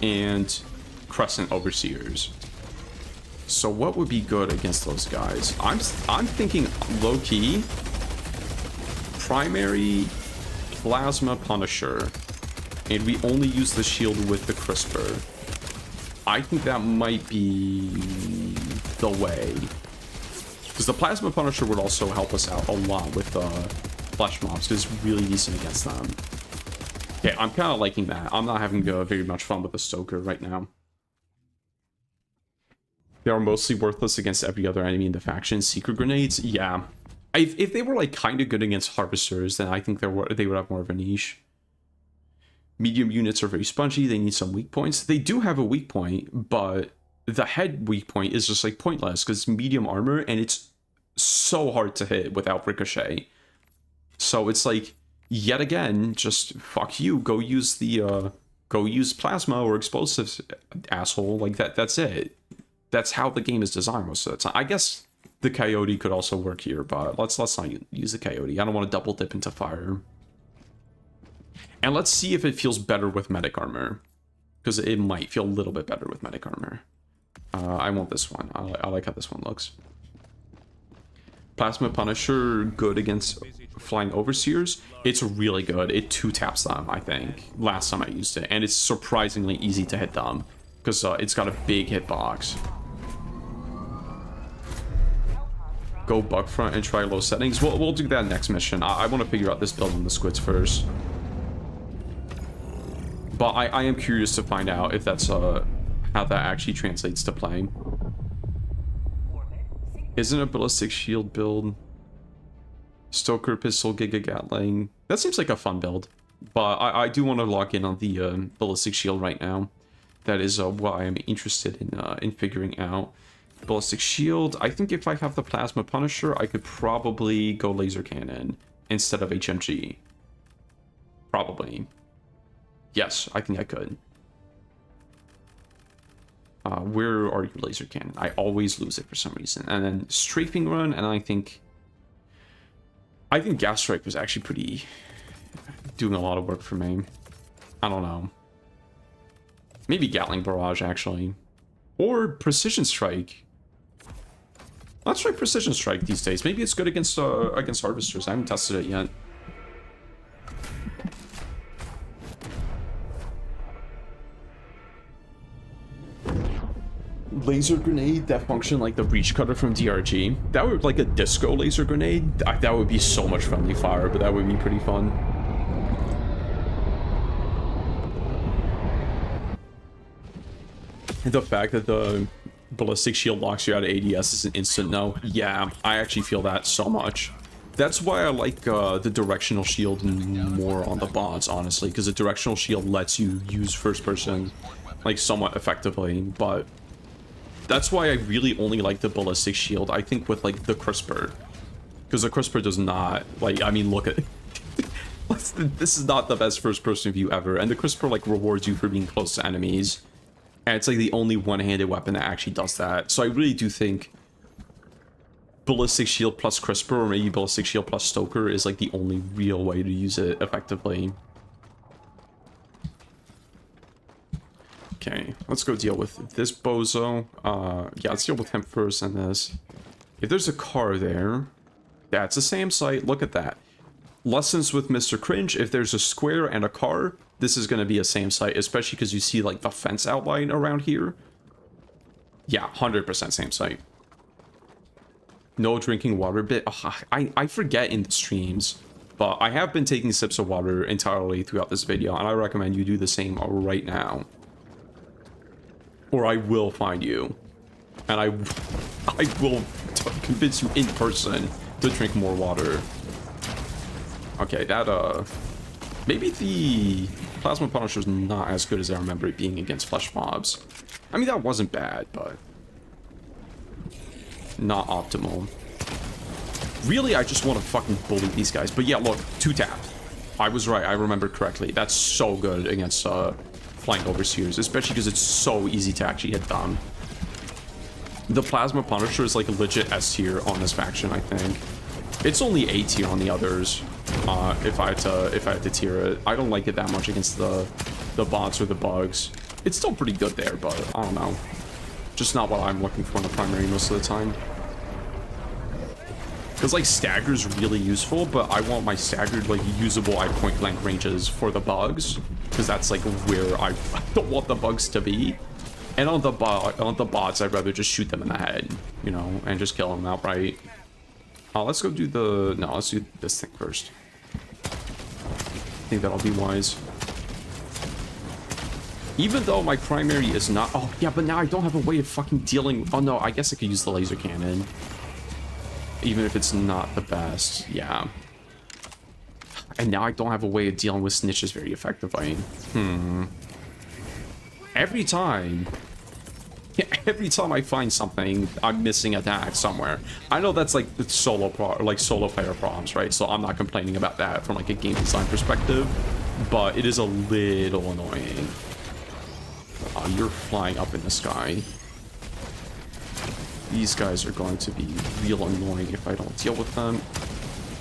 and Crescent Overseers. So what would be good against those guys? I'm thinking low-key primary Plasma Punisher, and we only use the shield with the Crisper. I think that might be the way, because the Plasma Punisher would also help us out a lot with flesh mobs, because it's really decent against them. Okay, I'm kind of liking that. I'm not having very much fun with the Stoker right now. They are mostly worthless against every other enemy in the faction. Secret Grenades, yeah. If they were like kind of good against Harvesters, then I think they would have more of a niche. Medium units are very spongy. They need some weak points. They do have a weak point, but the head weak point is just like pointless because it's medium armor and it's so hard to hit without ricochet. So it's like, yet again, just fuck you. Go use the go use plasma or explosives, asshole. Like that's it. That's how the game is designed most of the time. I guess the Coyote could also work here, but let's not use the Coyote. I don't want to double dip into fire. And let's see if it feels better with medic armor, because it might feel a little bit better with medic armor. I want this one. I like how this one looks. Plasma Punisher, good against Flying Overseers. It's really good. It 2-taps them, I think, last time I used it. And it's surprisingly easy to hit them, because it's got a big hitbox. Go bug front and try low settings. We'll do that next mission. I want to figure out this build on the squids first. But I am curious to find out if that's how that actually translates to playing. Isn't a ballistic shield build? Stoker pistol, Giga Gatling. That seems like a fun build. But I do want to log in on the ballistic shield right now. That is what I am interested in figuring out. Ballistic shield. I think if I have the Plasma Punisher, I could probably go laser cannon instead of HMG. Probably. Yes, I think I could. Where are you, laser cannon? I always lose it for some reason. And then strafing run, and I think I think Gas Strike was actually pretty... doing a lot of work for me. I don't know. Maybe Gatling Barrage, actually. Or Precision Strike. Let's try Precision Strike these days. Maybe it's good against Harvesters. I haven't tested it yet. Laser grenade that function like the breach cutter from DRG. That would like a disco laser grenade. That would be so much friendly fire, but that would be pretty fun. And the fact that the ballistic shield locks you out of ADS is an instant no. Yeah, I actually feel that so much. That's why I like the directional shield more on the bots, honestly, because the directional shield lets you use first person like somewhat effectively, but that's why I really only like the ballistic shield, I think, with like the crisper, because the crisper does not, like, I mean, look at this is not the best first person view ever, and the crisper like rewards you for being close to enemies, and it's like the only one-handed weapon that actually does that. So I really do think ballistic shield plus crisper, or maybe ballistic shield plus stoker, is like the only real way to use it effectively. Okay, let's go deal with this bozo. Yeah, let's deal with him first and this. If there's a car there, that's the same site. Look at that. Lessons with Mr. Cringe. If there's a square and a car, this is going to be a same site, especially because you see like the fence outline around here. Yeah, 100% same site. No drinking water bit. Ugh, I forget in the streams, but I have been taking sips of water entirely throughout this video, and I recommend you do the same right now. Or I will find you, and I will convince you in person to drink more water. Okay, that, maybe the Plasma Punisher is not as good as I remember it being against flesh mobs. I mean, that wasn't bad, but not optimal. Really, I just want to fucking bully these guys. But yeah, look, 2-tap. I was right, I remembered correctly. That's so good against, Flying Overseers, especially because it's so easy to actually hit them. The Plasma Punisher is like a legit S tier on this faction, I think. It's only A tier on the others. If I had to tier it, I don't like it that much against the bots or the bugs. It's still pretty good there, but I don't know. Just not what I'm looking for in the primary most of the time. Because like stagger's really useful, but I want my staggered like usable at point blank ranges for the bugs, because that's like where I don't want the bugs to be. And on the bots, I'd rather just shoot them in the head, you know, and just kill them outright. Let's go do the... No, let's do this thing first. I think that'll be wise. Even though my primary is not... Oh, yeah, but now I don't have a way of fucking dealing... Oh, no, I guess I could use the laser cannon. Even if it's not the best. Yeah. And now I don't have a way of dealing with snitches very effectively. Every time I find something, I'm missing attack somewhere. I know that's like solo player problems, right? So I'm not complaining about that from like a game design perspective, but it is a little annoying. You're flying up in the sky. These guys are going to be real annoying if I don't deal with them.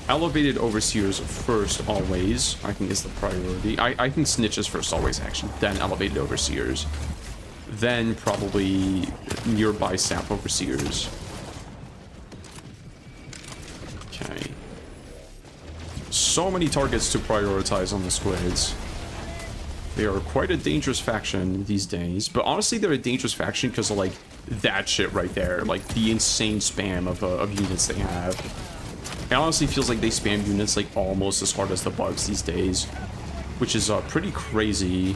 Elevated Overseers first, always, I think is the priority. I think snitches first, always, actually. Then Elevated Overseers. Then probably nearby Sap Overseers. Okay. So many targets to prioritize on the squids. They are quite a dangerous faction these days. But honestly, they're a dangerous faction because of, like, that shit right there. Like, the insane spam of units they have. It honestly feels like they spam units like almost as hard as the bugs these days, which is pretty crazy,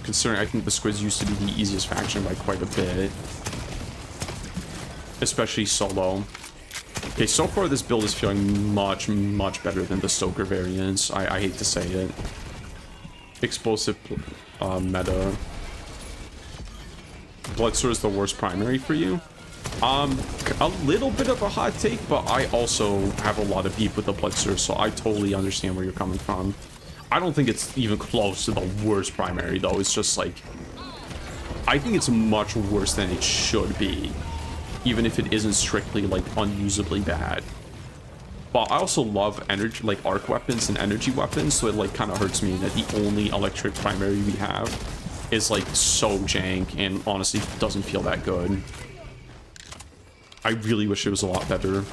considering I think the squids used to be the easiest faction by quite a bit, especially solo. Okay, so far this build is feeling much better than the Stoker variants. I hate to say it. Explosive meta. Bloodstore is the worst primary for you. A little bit of a hot take, but I also have a lot of beef with the Blitzer, so I totally understand where you're coming from. I don't think it's even close to the worst primary, though. It's just like, I think it's much worse than it should be, even if it isn't strictly like unusably bad. But I also love energy, like arc weapons and energy weapons, so it like kind of hurts me that the only electric primary we have is like so jank and honestly doesn't feel that good. I really wish it was a lot better.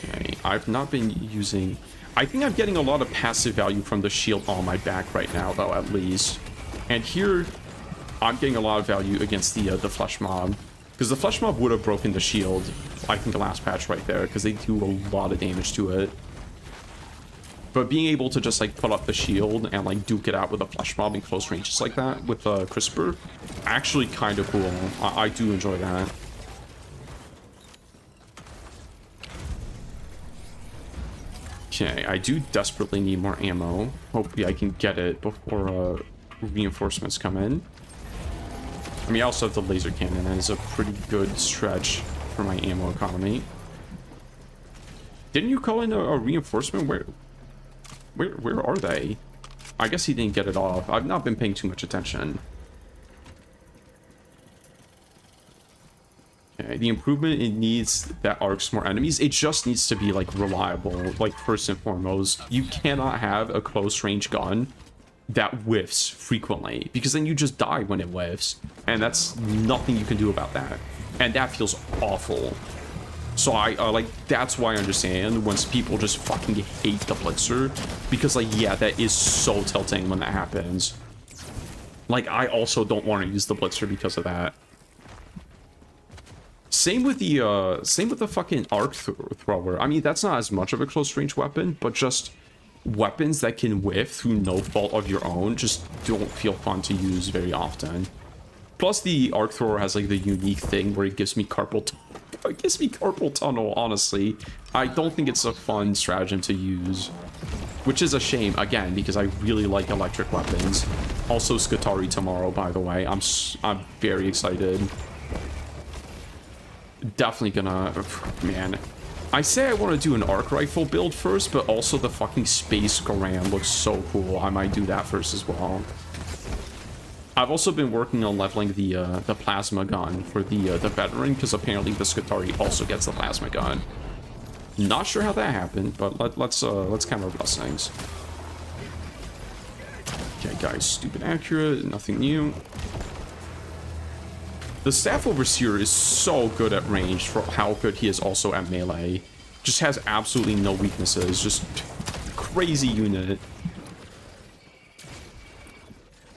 Okay, I've not been using... I think I'm getting a lot of passive value from the shield on my back right now, though, at least. And here, I'm getting a lot of value against the flesh mob. Because the flesh mob would have broken the shield, I think the last patch right there, because they do a lot of damage to it. But being able to just like put up the shield and like duke it out with a flesh mob in close ranges like that with Crisper, actually kind of cool. I do enjoy that. Okay, I do desperately need more ammo. Hopefully I can get it before reinforcements come in. I mean, I also have the laser cannon, and it's a pretty good stretch for my ammo economy. Didn't you call in a reinforcement? Where are they? I guess he didn't get it off. I've not been paying too much attention. Okay, the improvement, it needs that arcs more enemies. It just needs to be like reliable. Like first and foremost, you cannot have a close range gun that whiffs frequently, because then you just die when it whiffs, and that's nothing you can do about that, and that feels awful. So I like, that's why I understand when people just fucking hate the blitzer, because like, yeah, that is so tilting when that happens. Like, I also don't want to use the blitzer because of that. Same with the fucking arc thrower. I mean, that's not as much of a close range weapon, but just weapons that can whiff through no fault of your own just don't feel fun to use very often. Plus, the arc thrower has like the unique thing where it gives me carpal tunnel, honestly. I don't think it's a fun stratagem to use, which is a shame, again, because I really like electric weapons. Also, Skatari tomorrow, by the way. I'm very excited. Definitely gonna... Man. I say I want to do an arc rifle build first, but also the fucking Space Garand looks so cool. I might do that first as well. I've also been working on leveling the plasma gun for the veteran, because apparently the Skatari also gets the plasma gun. Not sure how that happened, but let's count our blessings. Okay, guys, stupid accurate, nothing new. The Staff Overseer is so good at range for how good he is also at melee. Just has absolutely no weaknesses. Just crazy unit.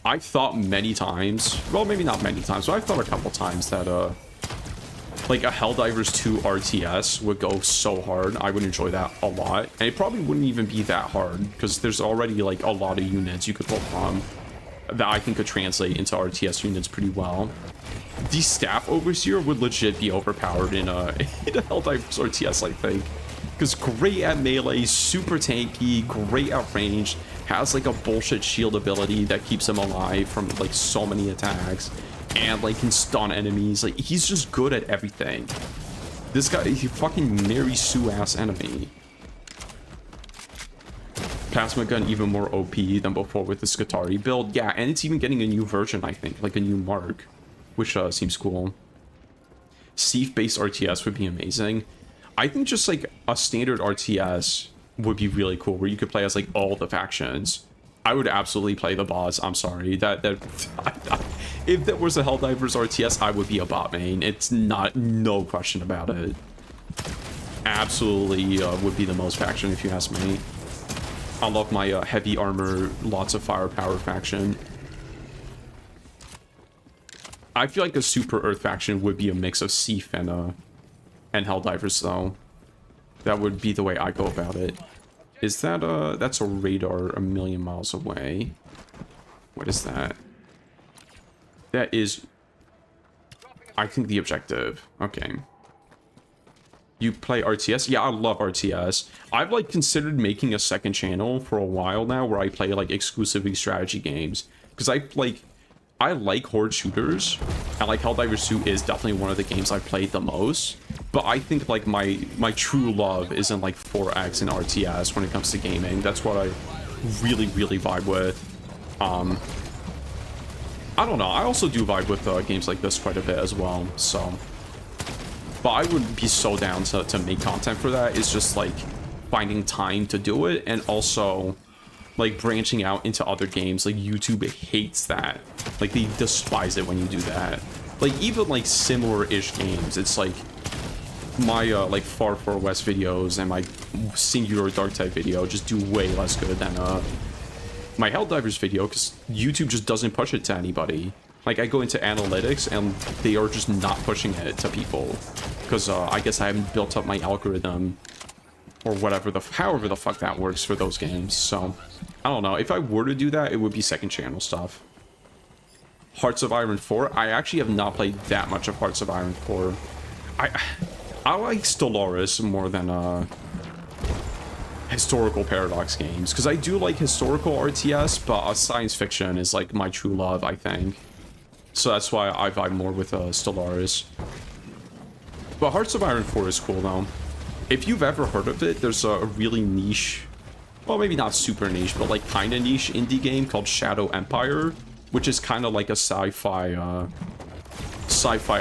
I've thought many times, well, maybe not many times, but I've thought a couple times that, like a Helldivers 2 RTS would go so hard. I would enjoy that a lot. And it probably wouldn't even be that hard, because there's already, like, a lot of units you could pull from that I think could translate into RTS units pretty well. The Staff Overseer would legit be overpowered in a Helldivers RTS, I think. Because great at melee, super tanky, great at range, has like a bullshit shield ability that keeps him alive from like so many attacks, and like can stun enemies. Like, he's just good at everything. This guy, he fucking Mary Sue ass enemy. Plasma gun even more OP than before with the Skatari build. Yeah, and it's even getting a new version, I think, like a new mark, which seems cool. Siege-based RTS would be amazing. I think just like a standard RTS would be really cool, where you could play as like all the factions. I would absolutely play the bots. I'm sorry, if there was a Helldivers RTS, I would be a bot main. It's not, no question about it. Absolutely would be the most faction if you ask me. I love my heavy armor, lots of firepower faction. I feel like a super Earth faction would be a mix of Siege and Helldivers, though. That would be the way I go about it. Is that that's a radar a million miles away. What is that? That is, I think, the objective. Okay. You play RTS? Yeah, I love RTS. I've like considered making a second channel for a while now where I play like exclusively strategy games, because I like horde shooters, and like Helldivers 2 is definitely one of the games I've played the most. But I think like my true love is in like 4X and RTS when it comes to gaming. That's what I really vibe with. I don't know. I also do vibe with games like this quite a bit as well. So But I would be so down to make content for that. It's just like finding time to do it, and also like branching out into other games. Like YouTube hates that. Like they despise it when you do that. Like even like similar-ish games, it's like my like Far West videos and my singular Darktide video just do way less good than my Helldivers video, because YouTube just doesn't push it to anybody. Like I go into analytics and they are just not pushing it to people, because I guess I haven't built up my algorithm or whatever however the fuck that works for those games. So I don't know. If I were to do that, it would be second channel stuff. Hearts of Iron 4. I actually have not played that much of Hearts of Iron 4. I like Stellaris more than historical Paradox games, because I do like historical RTS, but science fiction is like my true love, I think. So that's why I vibe more with Stellaris. But Hearts of Iron 4 is cool though. If you've ever heard of it, there's a really niche, well, maybe not super niche, but like kind of niche indie game called Shadow Empire, which is kind of like a sci-fi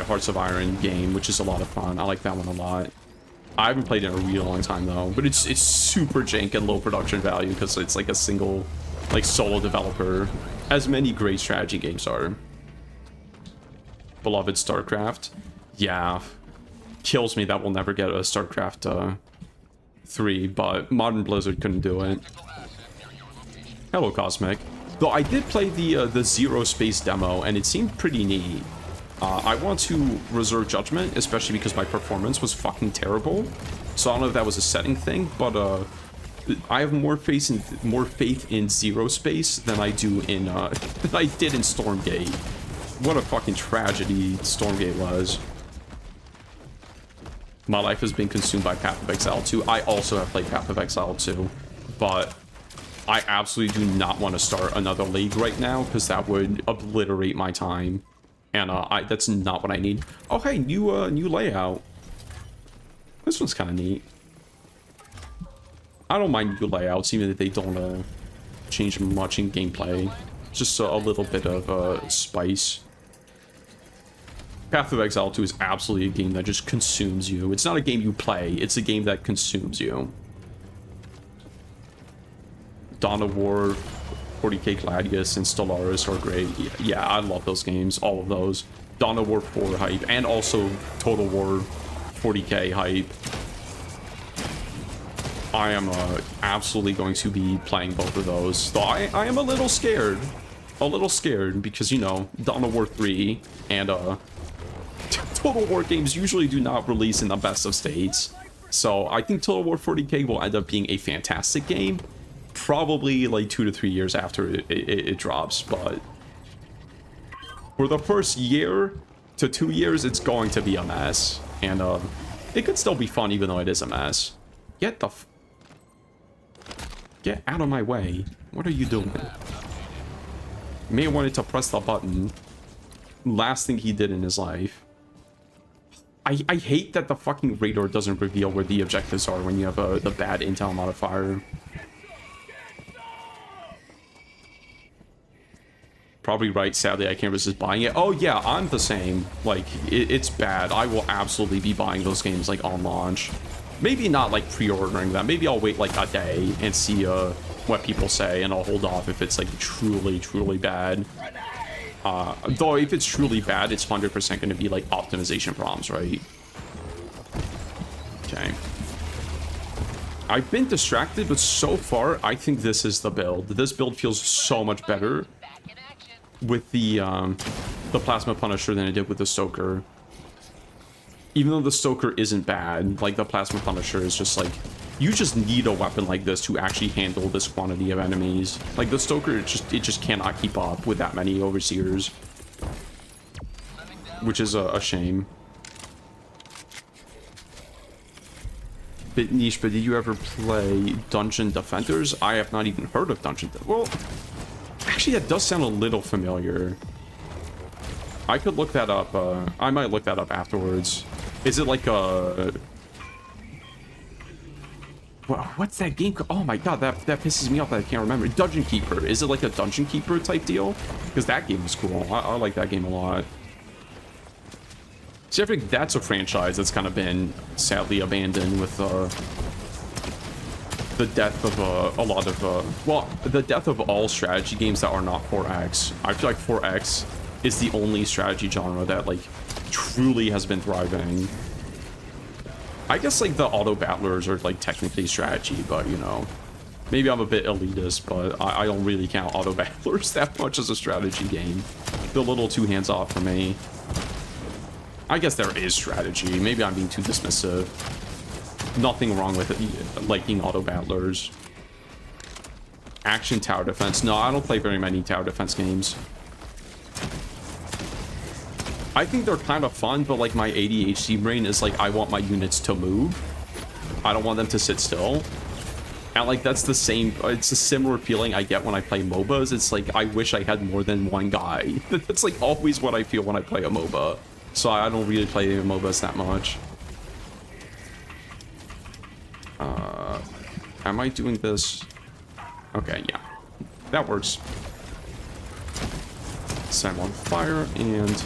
Hearts of Iron game, which is a lot of fun. I like that one a lot. I haven't played it in a real long time though, but it's super jank and low production value because it's like a single, like solo developer, as many great strategy games are. Beloved StarCraft. Yeah. Kills me that we'll never get a StarCraft 3, but Modern Blizzard couldn't do it. Hello, Cosmic. Though I did play the Zero Space demo, and it seemed pretty neat. I want to reserve judgment, especially because my performance was fucking terrible. So I don't know if that was a setting thing, but I have more faith in Zero Space than I do in than I did in Stormgate. What a fucking tragedy Stormgate was. My life has been consumed by Path of Exile 2. I also have played Path of Exile 2, but I absolutely do not want to start another league right now, because that would obliterate my time. And that's not what I need. Oh, hey, new layout. This one's kind of neat. I don't mind new layouts, even if they don't change much in gameplay. Just a little bit of spice. Path of Exile 2 is absolutely a game that just consumes you. It's not a game you play, it's a game that consumes you. Dawn of War, 40k Gladius, and Stellaris are great. Yeah, I love those games, all of those. Dawn of War 4 hype, and also Total War 40k hype. I am absolutely going to be playing both of those. Though I am a little scared. A little scared, because, you know, Dawn of War 3 and Total War games usually do not release in the best of states. So I think Total War 40k will end up being a fantastic game. Probably like 2 to 3 years after it drops, but for the first year to 2 years, it's going to be a mess. And it could still be fun even though it is a mess. Get out of my way. What are you doing? May have wanted to press the button. Last thing he did in his life. I hate that the fucking radar doesn't reveal where the objectives are when you have the bad intel modifier. Probably right, sadly I can't resist buying it. Oh yeah, I'm the same. Like, it's bad. I will absolutely be buying those games like on launch. Maybe not like pre-ordering them. Maybe I'll wait like a day and see what people say, and I'll hold off if it's like truly bad. Though if it's truly bad, it's 100% going to be like optimization problems, right? Okay. I've been distracted, but so far I think this is the build. This build feels so much better with the Plasma Punisher than it did with the Stoker. Even though the Stoker isn't bad, like the Plasma Punisher is just like, you just need a weapon like this to actually handle this quantity of enemies. Like the Stoker, it just cannot keep up with that many Overseers, which is a shame. Bit niche, but did you ever play Dungeon Defenders? I have not even heard of Dungeon Defenders. Well, actually, that does sound a little familiar. I could look that up. I might look that up afterwards. Is it like a... Well, what's that game called? Oh my god, that pisses me off that I can't remember. Dungeon Keeper. Is it like a Dungeon Keeper type deal? Because that game was cool. I like that game a lot. See, I think that's a franchise that's kind of been sadly abandoned with the death of a lot of well, the death of all strategy games that are not 4X. I feel like 4X is the only strategy genre that like truly has been thriving. I guess like the auto battlers are like technically strategy, but you know, maybe I'm a bit elitist, but I don't really count auto battlers that much as a strategy game. They're a little too hands off for me. I guess there is strategy. Maybe I'm being too dismissive. Nothing wrong with it, liking auto battlers. Action tower defense. No, I don't play very many tower defense games. I think they're kind of fun, but like my ADHD brain is like, I want my units to move. I don't want them to sit still. And like, that's the same, it's a similar feeling I get when I play MOBAs. It's like, I wish I had more than one guy. That's like always what I feel when I play a MOBA. So I don't really play MOBAs that much. Am I doing this? Okay, yeah. That works. Set him on fire and...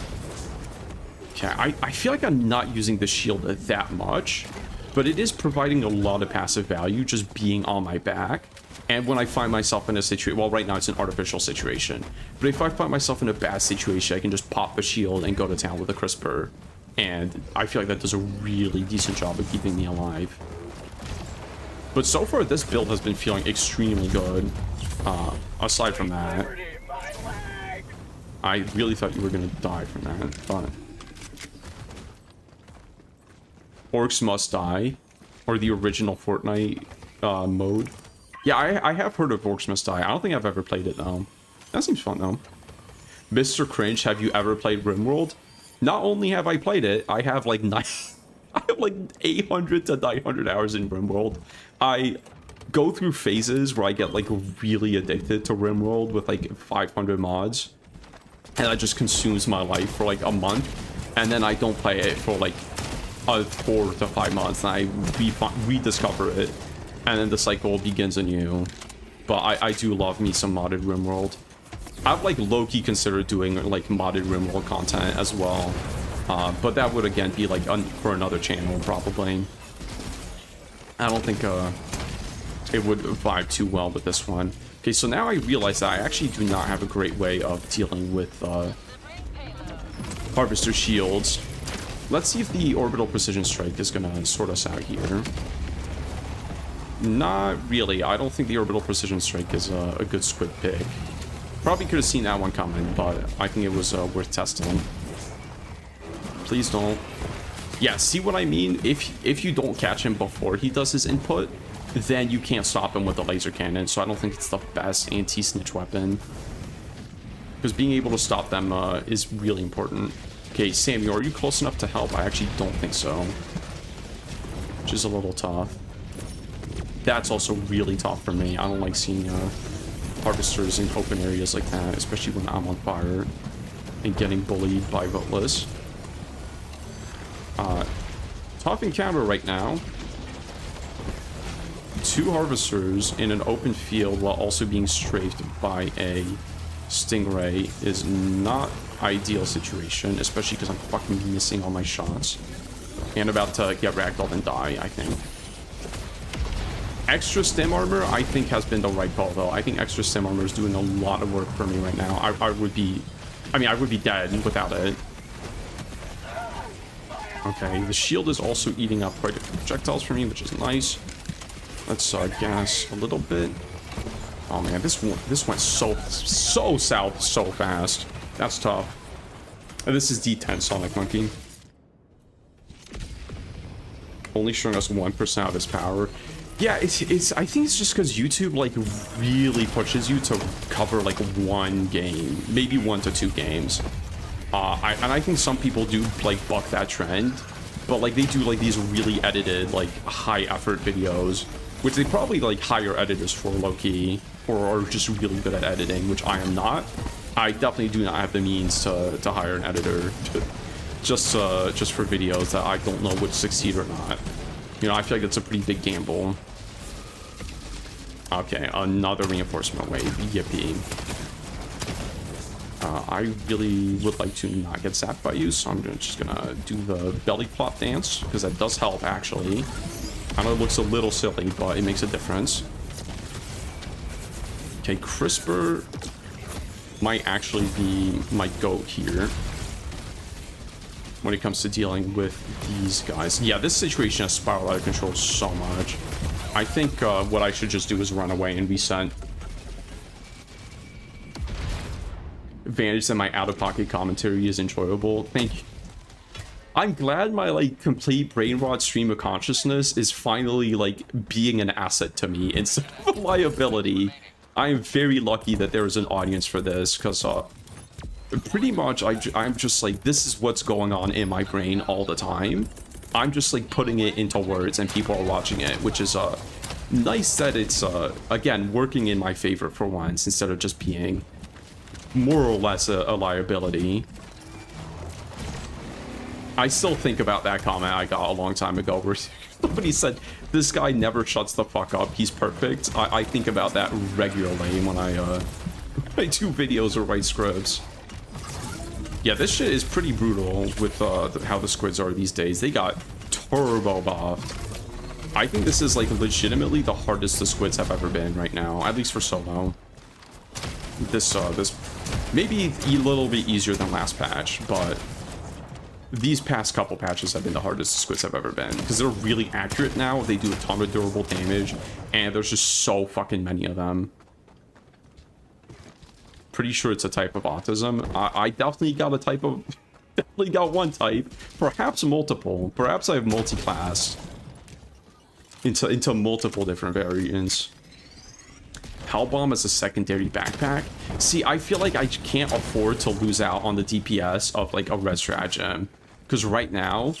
Okay, I feel like I'm not using the shield that much, but it is providing a lot of passive value just being on my back. And when I find myself in a situation, well, right now it's an artificial situation, but if I find myself in a bad situation, I can just pop a shield and go to town with a crisper. And I feel like that does a really decent job of keeping me alive. But so far, this build has been feeling extremely good. Aside from that, I really thought you were going to die from that, but... Orcs Must Die, or the original Fortnite mode. Yeah, I have heard of Orcs Must Die. I don't think I've ever played it, though. That seems fun, though. Mr. Cringe, have you ever played RimWorld? Not only have I played it, I have like 800 to 900 hours in RimWorld. I go through phases where I get like really addicted to RimWorld with like 500 mods. And that just consumes my life for like a month. And then I don't play it for like 4 to 5 months, and I rediscover it, and then the cycle begins anew. But I do love me some modded RimWorld. I've like low-key considered doing like modded RimWorld content as well, but that would again be like for another channel probably. I don't think it would vibe too well with this one. Okay, so now I realize that I actually do not have a great way of dealing with Harvester shields. Let's see if the Orbital Precision Strike is gonna sort us out here. Not really. I don't think the Orbital Precision Strike is a good squid pick. Probably could have seen that one coming, but I think it was worth testing. Please don't. Yeah, see what I mean? If you don't catch him before he does his input, then you can't stop him with the laser cannon, so I don't think it's the best anti-snitch weapon. Because being able to stop them is really important. Okay, Samuel, are you close enough to help? I actually don't think so. Which is a little tough. That's also really tough for me. I don't like seeing harvesters in open areas like that, especially when I'm on fire and getting bullied by Voteless. Tough encounter right now. 2 harvesters in an open field while also being strafed by a Stingray is not ideal situation, especially because I'm fucking missing all my shots and about to get ragdolled and die, I think. Extra stem armor, I think, has been the right call, though. I think extra stem armor is doing a lot of work for me right now. I would be dead without it. Okay, the shield is also eating up quite a few projectiles for me, which is nice. Let's gas a little bit. Oh man, this went so south so fast. That's tough. And this is D10 Sonic Monkey. Only showing us 1% of his power. Yeah, I think it's just because YouTube like really pushes you to cover like one game, maybe 1 to 2 games. And I think some people do like buck that trend, but like they do like these really edited like high effort videos, which they probably like hire editors for low-key, or are just really good at editing, which I am not. I definitely do not have the means to hire an editor just for videos that I don't know would succeed or not. You know, I feel like that's a pretty big gamble. Okay, another reinforcement wave. Yippee. I really would like to not get zapped by you, so I'm just gonna do the belly flop dance, because that does help, actually. I know it looks a little silly, but it makes a difference. Okay, Crisper might actually be my goat here when it comes to dealing with these guys. Yeah, this situation has spiraled out of control so much. I think what I should just do is run away and reset. Advantage that my out-of-pocket commentary is enjoyable. Thank you. I'm glad my, like, complete brain rot stream of consciousness is finally, like, being an asset to me instead of a liability. I am very lucky that there is an audience for this, because, pretty much I'm just like, this is what's going on in my brain all the time. I'm just, like, putting it into words and people are watching it, which is, nice that it's, again, working in my favor for once, instead of just being more or less a liability. I still think about that comment I got a long time ago where somebody said, this guy never shuts the fuck up, he's perfect. I think about that regularly when I do videos or write scripts. Yeah, this shit is pretty brutal with how the squids are these days. They got turbo buffed. I think this is, like, legitimately the hardest the squids have ever been right now, at least for solo. This maybe a little bit easier than last patch, but these past couple patches have been the hardest the squids have ever been, because they're really accurate now. They do a ton of durable damage, and there's just so fucking many of them. Pretty sure it's a type of autism. I definitely got a type of... definitely got one type. Perhaps multiple. Perhaps I have multi-classed into multiple different variants. Hell Bomb as a secondary backpack. See, I feel like I can't afford to lose out on the DPS of, like, a red stratagem. Because right now,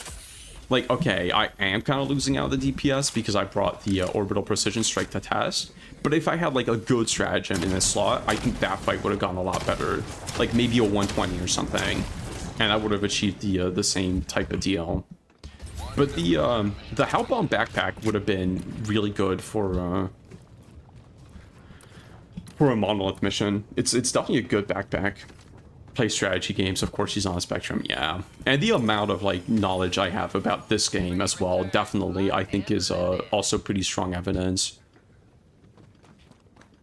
like, okay, I am kind of losing out the DPS because I brought the Orbital Precision Strike to test. But if I had, like, a good stratagem in this slot, I think that fight would have gone a lot better. Like, maybe a 120 or something. And I would have achieved the same type of deal. But the Hell Bomb backpack would have been really good for a Monolith mission. It's definitely a good backpack. Play strategy games, of course she's on a spectrum, yeah. And the amount of, like, knowledge I have about this game as well, definitely, I think is also pretty strong evidence.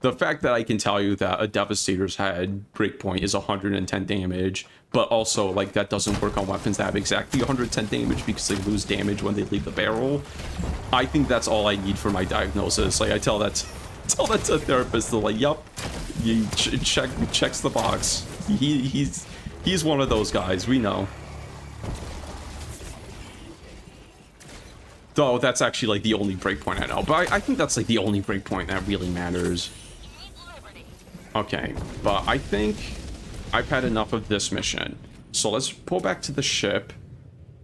The fact that I can tell you that a Devastator's head breakpoint is 110 damage, but also, like, that doesn't work on weapons that have exactly 110 damage because they lose damage when they leave the barrel. I think that's all I need for my diagnosis. Like, I tell that to a therapist, they're like, yup, he checks the box. He's one of those guys, we know. Though that's actually, like, the only breakpoint I know, but I think that's, like, the only breakpoint that really matters. Okay, but I think I've had enough of this mission. So let's pull back to the ship.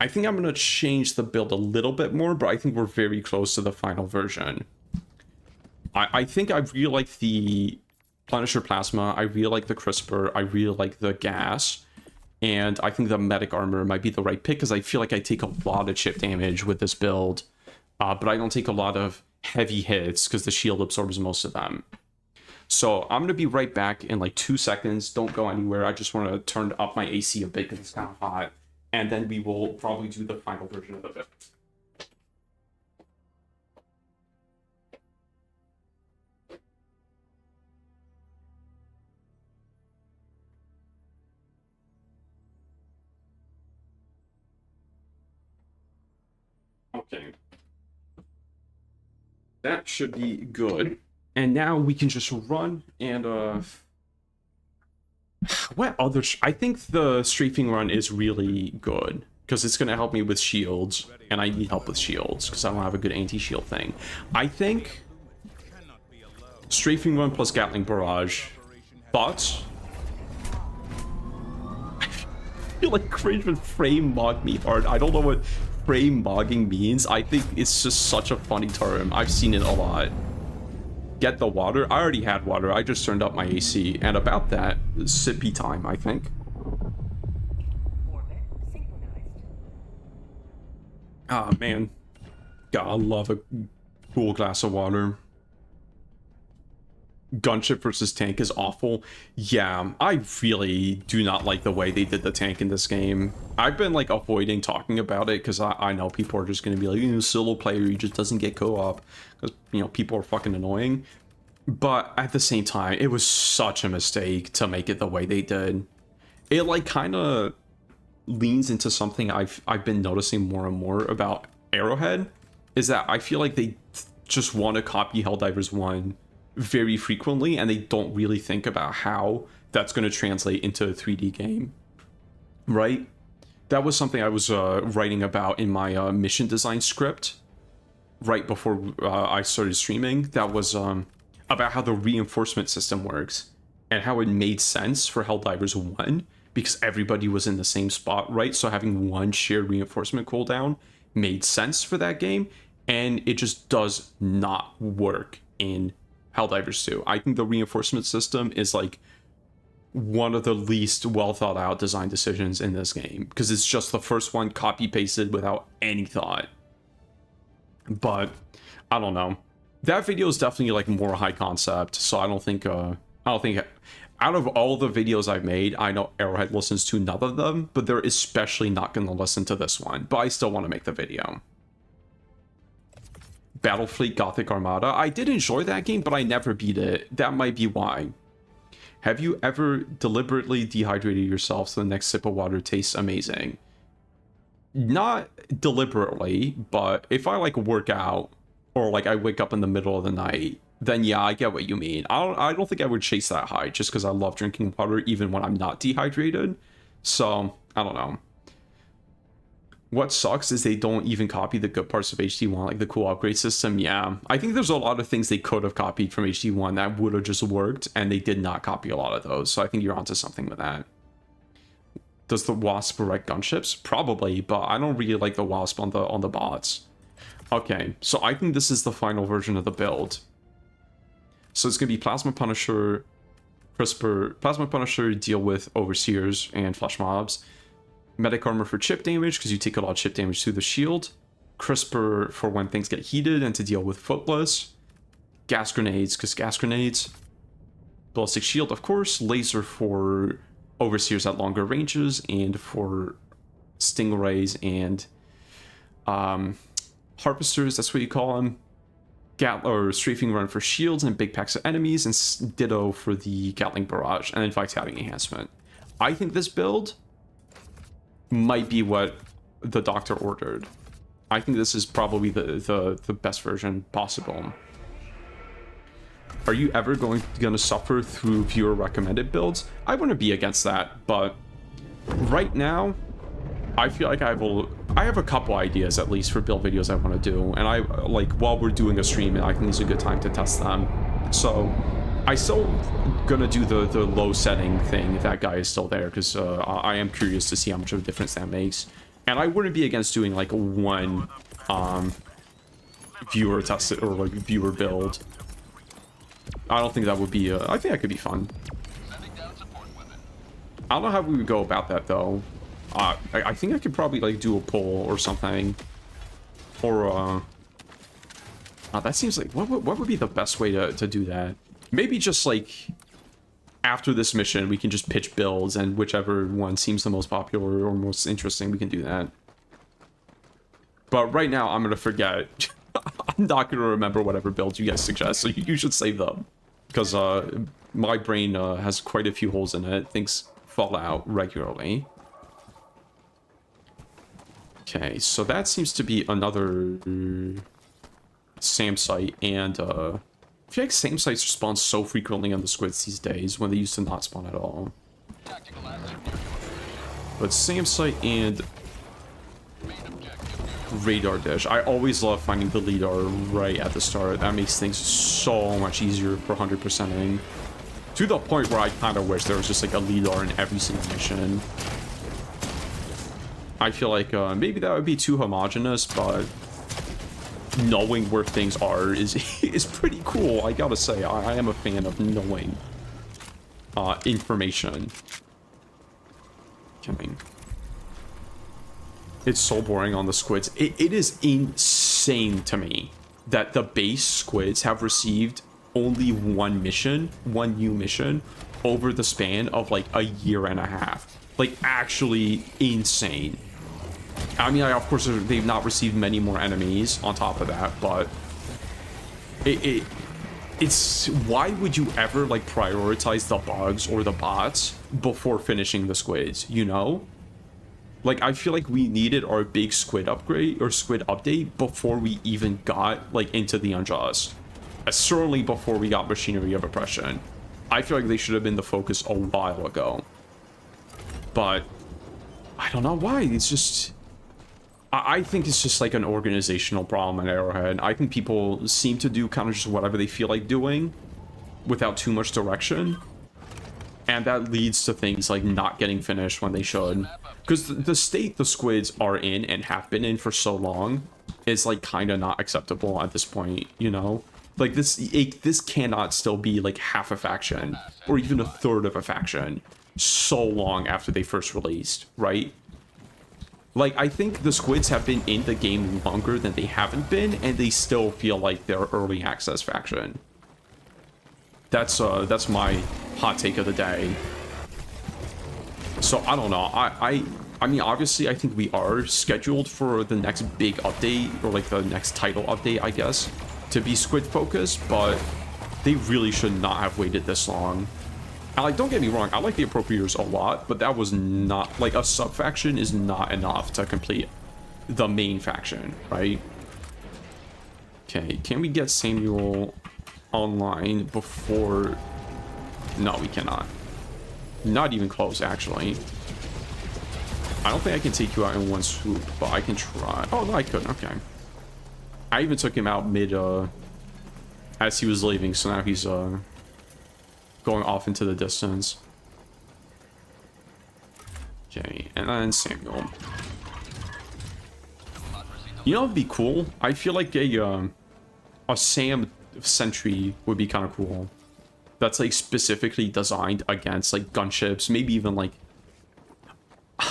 I think I'm gonna change the build a little bit more, but I think we're very close to the final version. I think I really like the Plenisher Plasma, I really like the Crisper, I really like the Gas, and I think the Medic Armor might be the right pick, because I feel like I take a lot of chip damage with this build, but I don't take a lot of heavy hits, because the shield absorbs most of them. So I'm going to be right back in like 2 seconds, don't go anywhere, I just want to turn up my AC a bit, because it's kind of hot, and then we will probably do the final version of the build. Okay. That should be good. And now we can just run and, what other... I think the strafing run is really good, because it's going to help me with shields, and I need help with shields, because I don't have a good anti-shield thing. I think strafing run plus Gatling Barrage, but... I feel like cringe would frame mog me hard. I don't know what frame mogging means. I think it's just such a funny term. I've seen it a lot. Get the water. I already had water. I just turned up my AC. And about that, sippy time, I think. Ah, man. God, I love a cool glass of water. gunship versus tank is awful. Yeah, I really do not like the way they did the tank in this game. I've been like avoiding talking about it because I know people are just going to be like, solo player, he just doesn't get co-op because, people are fucking annoying. But at the same time, it was such a mistake to make it the way they did. It like kind of leans into something I've been noticing more and more about Arrowhead, is that I feel like they just want to copy Helldivers 1 very frequently, and they don't really think about how that's going to translate into a 3D game, right? That was something I was writing about in my mission design script right before I started streaming. That was about how the reinforcement system works and how it made sense for Helldivers 1 because everybody was in the same spot, right? So having one shared reinforcement cooldown made sense for that game, and it just does not work in Helldivers 2. I think the reinforcement system is like one of the least well thought out design decisions in this game because it's just the first one copy pasted without any thought. But I don't know. That video is definitely like more high concept, so I don't think out of all the videos I've made, I know Arrowhead listens to none of them, but they're especially not going to listen to this one. But I still want to make the video. Battlefleet Gothic Armada. I did enjoy that game, but I never beat it. That might be why. Have you ever deliberately dehydrated yourself so the next sip of water tastes amazing? Not deliberately, but if I like work out or like I wake up in the middle of the night, then yeah, I get what you mean. I don't think I would chase that high just because I love drinking water even when I'm not dehydrated. So, I don't know. What sucks is they don't even copy the good parts of HD1, like the cool upgrade system. Yeah, I think there's a lot of things they could have copied from HD1 that would have just worked, and they did not copy a lot of those. So I think you're onto something with that. Does the Wasp wreck gunships? Probably, but I don't really like the Wasp on the bots. Okay, so I think this is the final version of the build. So it's going to be Plasma Punisher, Plasma Punisher, deal with Overseers and Flesh Mobs. Medic Armor for chip damage, because you take a lot of chip damage through the shield. Crisper for when things get heated and to deal with Footless. Gas Grenades, because gas grenades. Ballistic Shield, of course. Laser for Overseers at longer ranges, and for Stingrays and Harvesters, that's what you call them. Or Strafing Run for shields and big packs of enemies, and ditto for the Gatling Barrage, and then Vitality Enhancement. I think this build might be what the doctor ordered. I think this is probably the best version possible. Are you ever going to suffer through viewer recommended builds? I wouldn't be against that, but right now, I feel like I have a couple ideas at least for build videos I want to do, and I like while we're doing a stream, I think it's a good time to test them. So I still gonna do the low setting thing if that guy is still there, because I am curious to see how much of a difference that makes, and I wouldn't be against doing like one viewer test or like viewer build. I don't think that would be I think that could be fun. I don't know how we would go about that though. I think I could probably like do a poll or something, or that seems like what would be the best way to do that? Maybe just like after this mission we can just pitch builds, and whichever one seems the most popular or most interesting, we can do that. But right now I'm gonna forget. I'm not gonna remember whatever builds you guys suggest, so you should save them, because my brain has quite a few holes in it. Things fall out regularly. Okay, so that seems to be another SAM site, and I feel like SAM sites spawn so frequently on the squids these days when they used to not spawn at all. But SAM site and radar dish. I always love finding the LIDAR right at the start. That makes things so much easier for 100%ing. To the point where I kind of wish there was just like a LIDAR in every single mission. I feel like maybe that would be too homogenous, but knowing where things are is pretty cool. I gotta say, I am a fan of knowing information. Okay. It's so boring on the squids. It is insane to me that the base squids have received only one new mission over the span of like a year and a half. Like actually insane. I mean, of course they've not received many more enemies on top of that, but it's why would you ever like prioritize the bugs or the bots before finishing the squids, you know? Like, I feel like we needed our big squid upgrade or squid update before we even got like into the Unjust. Certainly before we got Machinery of Oppression. I feel like they should have been the focus a while ago. But I don't know why. It's just, I think it's just like an organizational problem at Arrowhead. I think people seem to do kind of just whatever they feel like doing without too much direction. And that leads to things like not getting finished when they should. Because the state the squids are in and have been in for so long is like kind of not acceptable at this point, you know? Like this cannot still be like half a faction or even a third of a faction so long after they first released, right? Like, I think the squids have been in the game longer than they haven't been, and they still feel like they're early access faction. That's my hot take of the day. So I don't know. I mean, obviously I think we are scheduled for the next big update, or like the next title update, I guess, to be squid focused, but they really should not have waited this long. And like, don't get me wrong, I like the Appropriators a lot, but that was not like a sub faction is not enough to complete the main faction, right? Okay, can we get Samuel online before? No, we cannot. Not even close, actually. I don't think I can take you out in one swoop, but I can try. Oh, no, I could. Okay. I even took him out mid, as he was leaving, so now he's, going off into the distance. Okay, and then Samuel. You know, it'd be cool. I feel like a Sam sentry would be kind of cool. That's like specifically designed against like gunships, maybe even like,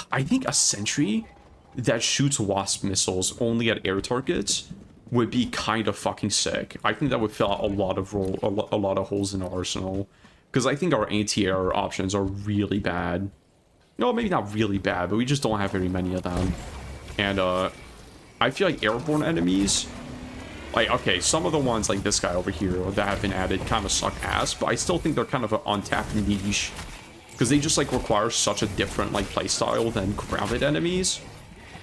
I think a sentry that shoots wasp missiles only at air targets would be kind of fucking sick. I think that would fill out a lot of a lot of holes in the arsenal, because I think our anti-air options are really bad. No, maybe not really bad, but we just don't have very many of them. And I feel like airborne enemies, like, okay, some of the ones like this guy over here that have been added kind of suck ass, but I still think they're kind of an untapped niche, because they just like require such a different like playstyle than grounded enemies,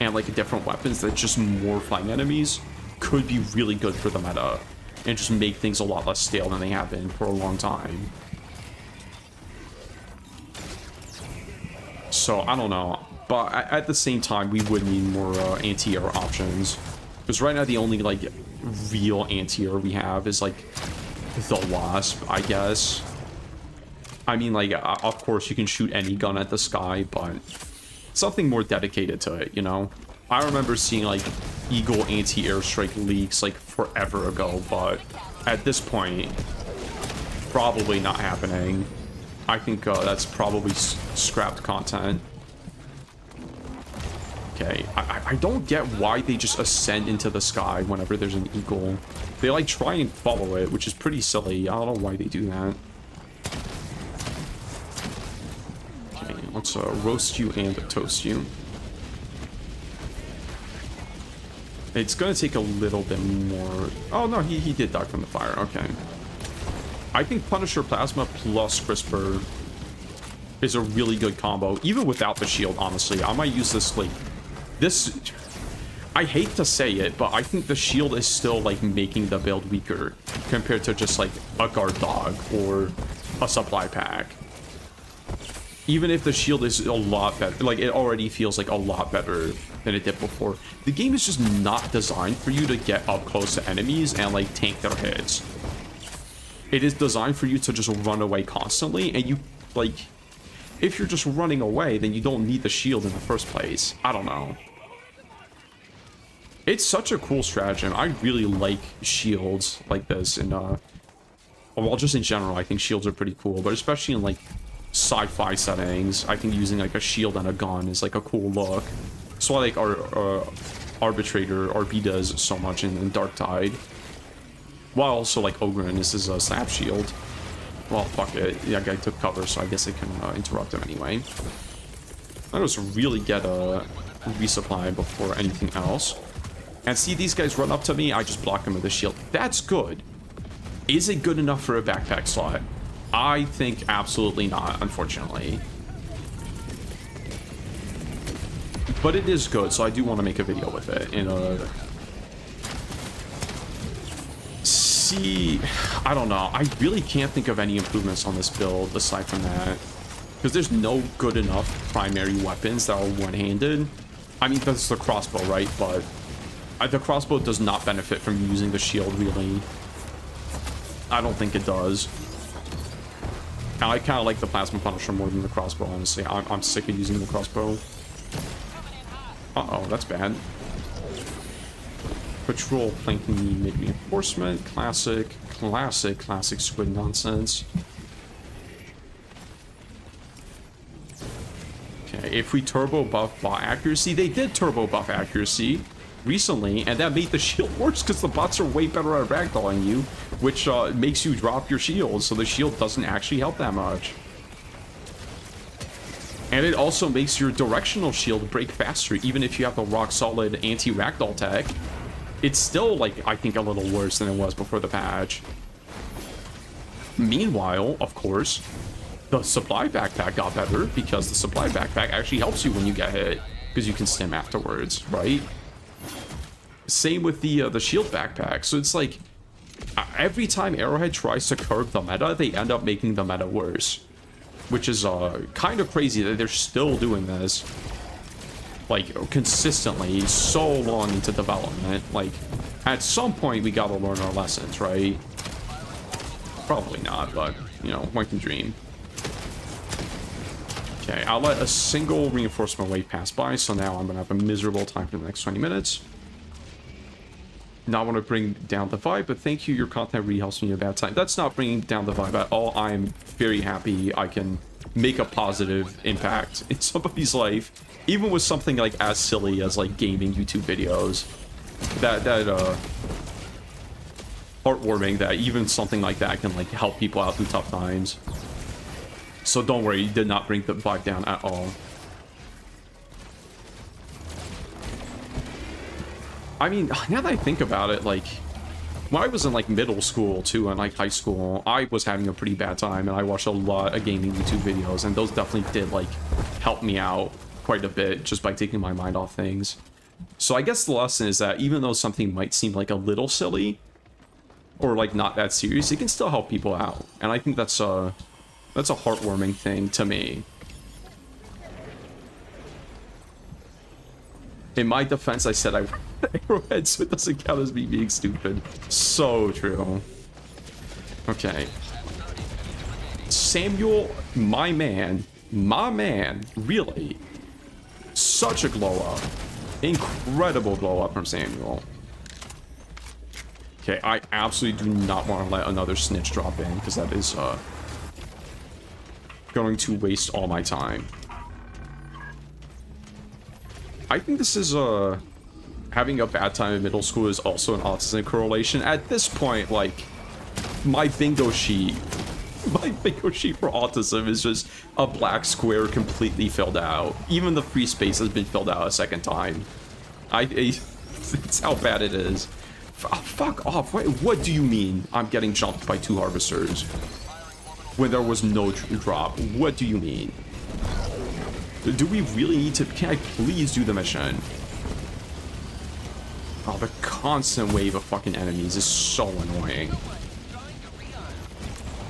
and like different weapons that just morphine enemies could be really good for the meta and just make things a lot less stale than they have been for a long time. So I don't know, but at the same time we would need more anti-air options, because right now the only like real anti-air we have is like the Wasp, I guess. I mean, like, of course you can shoot any gun at the sky, but something more dedicated to it, you know? I remember seeing like Eagle anti-air strike leaks like forever ago, but at this point probably not happening. I think that's probably scrapped content. Okay, I don't get why they just ascend into the sky whenever there's an eagle. They like try and follow it, which is pretty silly. I don't know why they do that. Okay, let's roast you and toast you. It's gonna take a little bit more. Oh no, he did die from the fire. Okay. I think Punisher Plasma plus CRISPR is a really good combo, even without the shield, honestly. I might use this, like, this... I hate to say it, but I think the shield is still, like, making the build weaker compared to just, like, a guard dog or a supply pack. Even if the shield is a lot better, like, it already feels, like, a lot better than it did before. The game is just not designed for you to get up close to enemies and, like, tank their hits. It is designed for you to just run away constantly, and you, like, if you're just running away, then you don't need the shield in the first place. I don't know. It's such a cool stratagem. I really like shields like this, and, well, just in general, I think shields are pretty cool, but especially in, like, sci-fi settings, I think using, like, a shield and a gun is, like, a cool look. That's why, like, our Arbitrator, RB does so much in Darktide. While also, like, Ogren, this is a slap shield. Well, fuck it. Yeah, guy took cover, so I guess I can interrupt him anyway. I just really get a resupply before anything else. And see these guys run up to me, I just block them with a shield. That's good. Is it good enough for a backpack slot? I think absolutely not, unfortunately. But it is good, so I do want to make a video with it. See, I don't know. I really can't think of any improvements on this build aside from that. Because there's no good enough primary weapons that are one-handed. I mean, that's the crossbow, right? But the crossbow does not benefit from using the shield, really. I don't think it does. I kind of like the Plasma Punisher more than the crossbow, honestly. I'm sick of using the crossbow. Uh-oh, that's bad. Patrol flanking me mid-reinforcement. Classic squid nonsense. Okay, if we turbo buff bot accuracy, they did turbo buff accuracy recently, and that made the shield worse because the bots are way better at ragdolling you, which makes you drop your shield, so the shield doesn't actually help that much. And it also makes your directional shield break faster, even if you have the rock-solid anti-ragdoll tech. It's still, like, I think a little worse than it was before the patch. Meanwhile, of course, the supply backpack got better because the supply backpack actually helps you when you get hit, because you can stim afterwards, right? Same with the shield backpack. So it's like, every time Arrowhead tries to curb the meta, they end up making the meta worse. Which is kind of crazy that they're still doing this, like, consistently so long into development. Like, at some point we gotta learn our lessons, right? Probably not, but, you know, one can dream. Okay, I'll let a single reinforcement wave pass by, so now I'm gonna have a miserable time for the next 20 minutes. Not want to bring down the vibe, but thank you. Your content really helps me in a bad time. That's not bringing down the vibe at all. I'm very happy I can make a positive impact in somebody's life, even with something like as silly as like gaming YouTube videos. That heartwarming that even something like that can like help people out through tough times. So don't worry, you did not bring the vibe down at all. I mean, now that I think about it, like, when I was in, like, middle school, too, and, like, high school, I was having a pretty bad time, and I watched a lot of gaming YouTube videos, and those definitely did, like, help me out quite a bit just by taking my mind off things. So I guess the lesson is that even though something might seem, like, a little silly, or, like, not that serious, it can still help people out. And I think that's a heartwarming thing to me. In my defense, I said I arrowhead, so it doesn't count as me being stupid. So true. Okay. Samuel, my man, really. Such a glow up. Incredible glow up from Samuel. Okay, I absolutely do not want to let another snitch drop in, because that is going to waste all my time. I think this is, having a bad time in middle school is also an autism correlation. At this point, like, my bingo sheet for autism is just a black square completely filled out. Even the free space has been filled out a second time. It's how bad it is. Fuck off. What do you mean I'm getting jumped by 2 harvesters when there was no drop? What do you mean? Do we really need to... Can I please do the mission? Oh, the constant wave of fucking enemies is so annoying.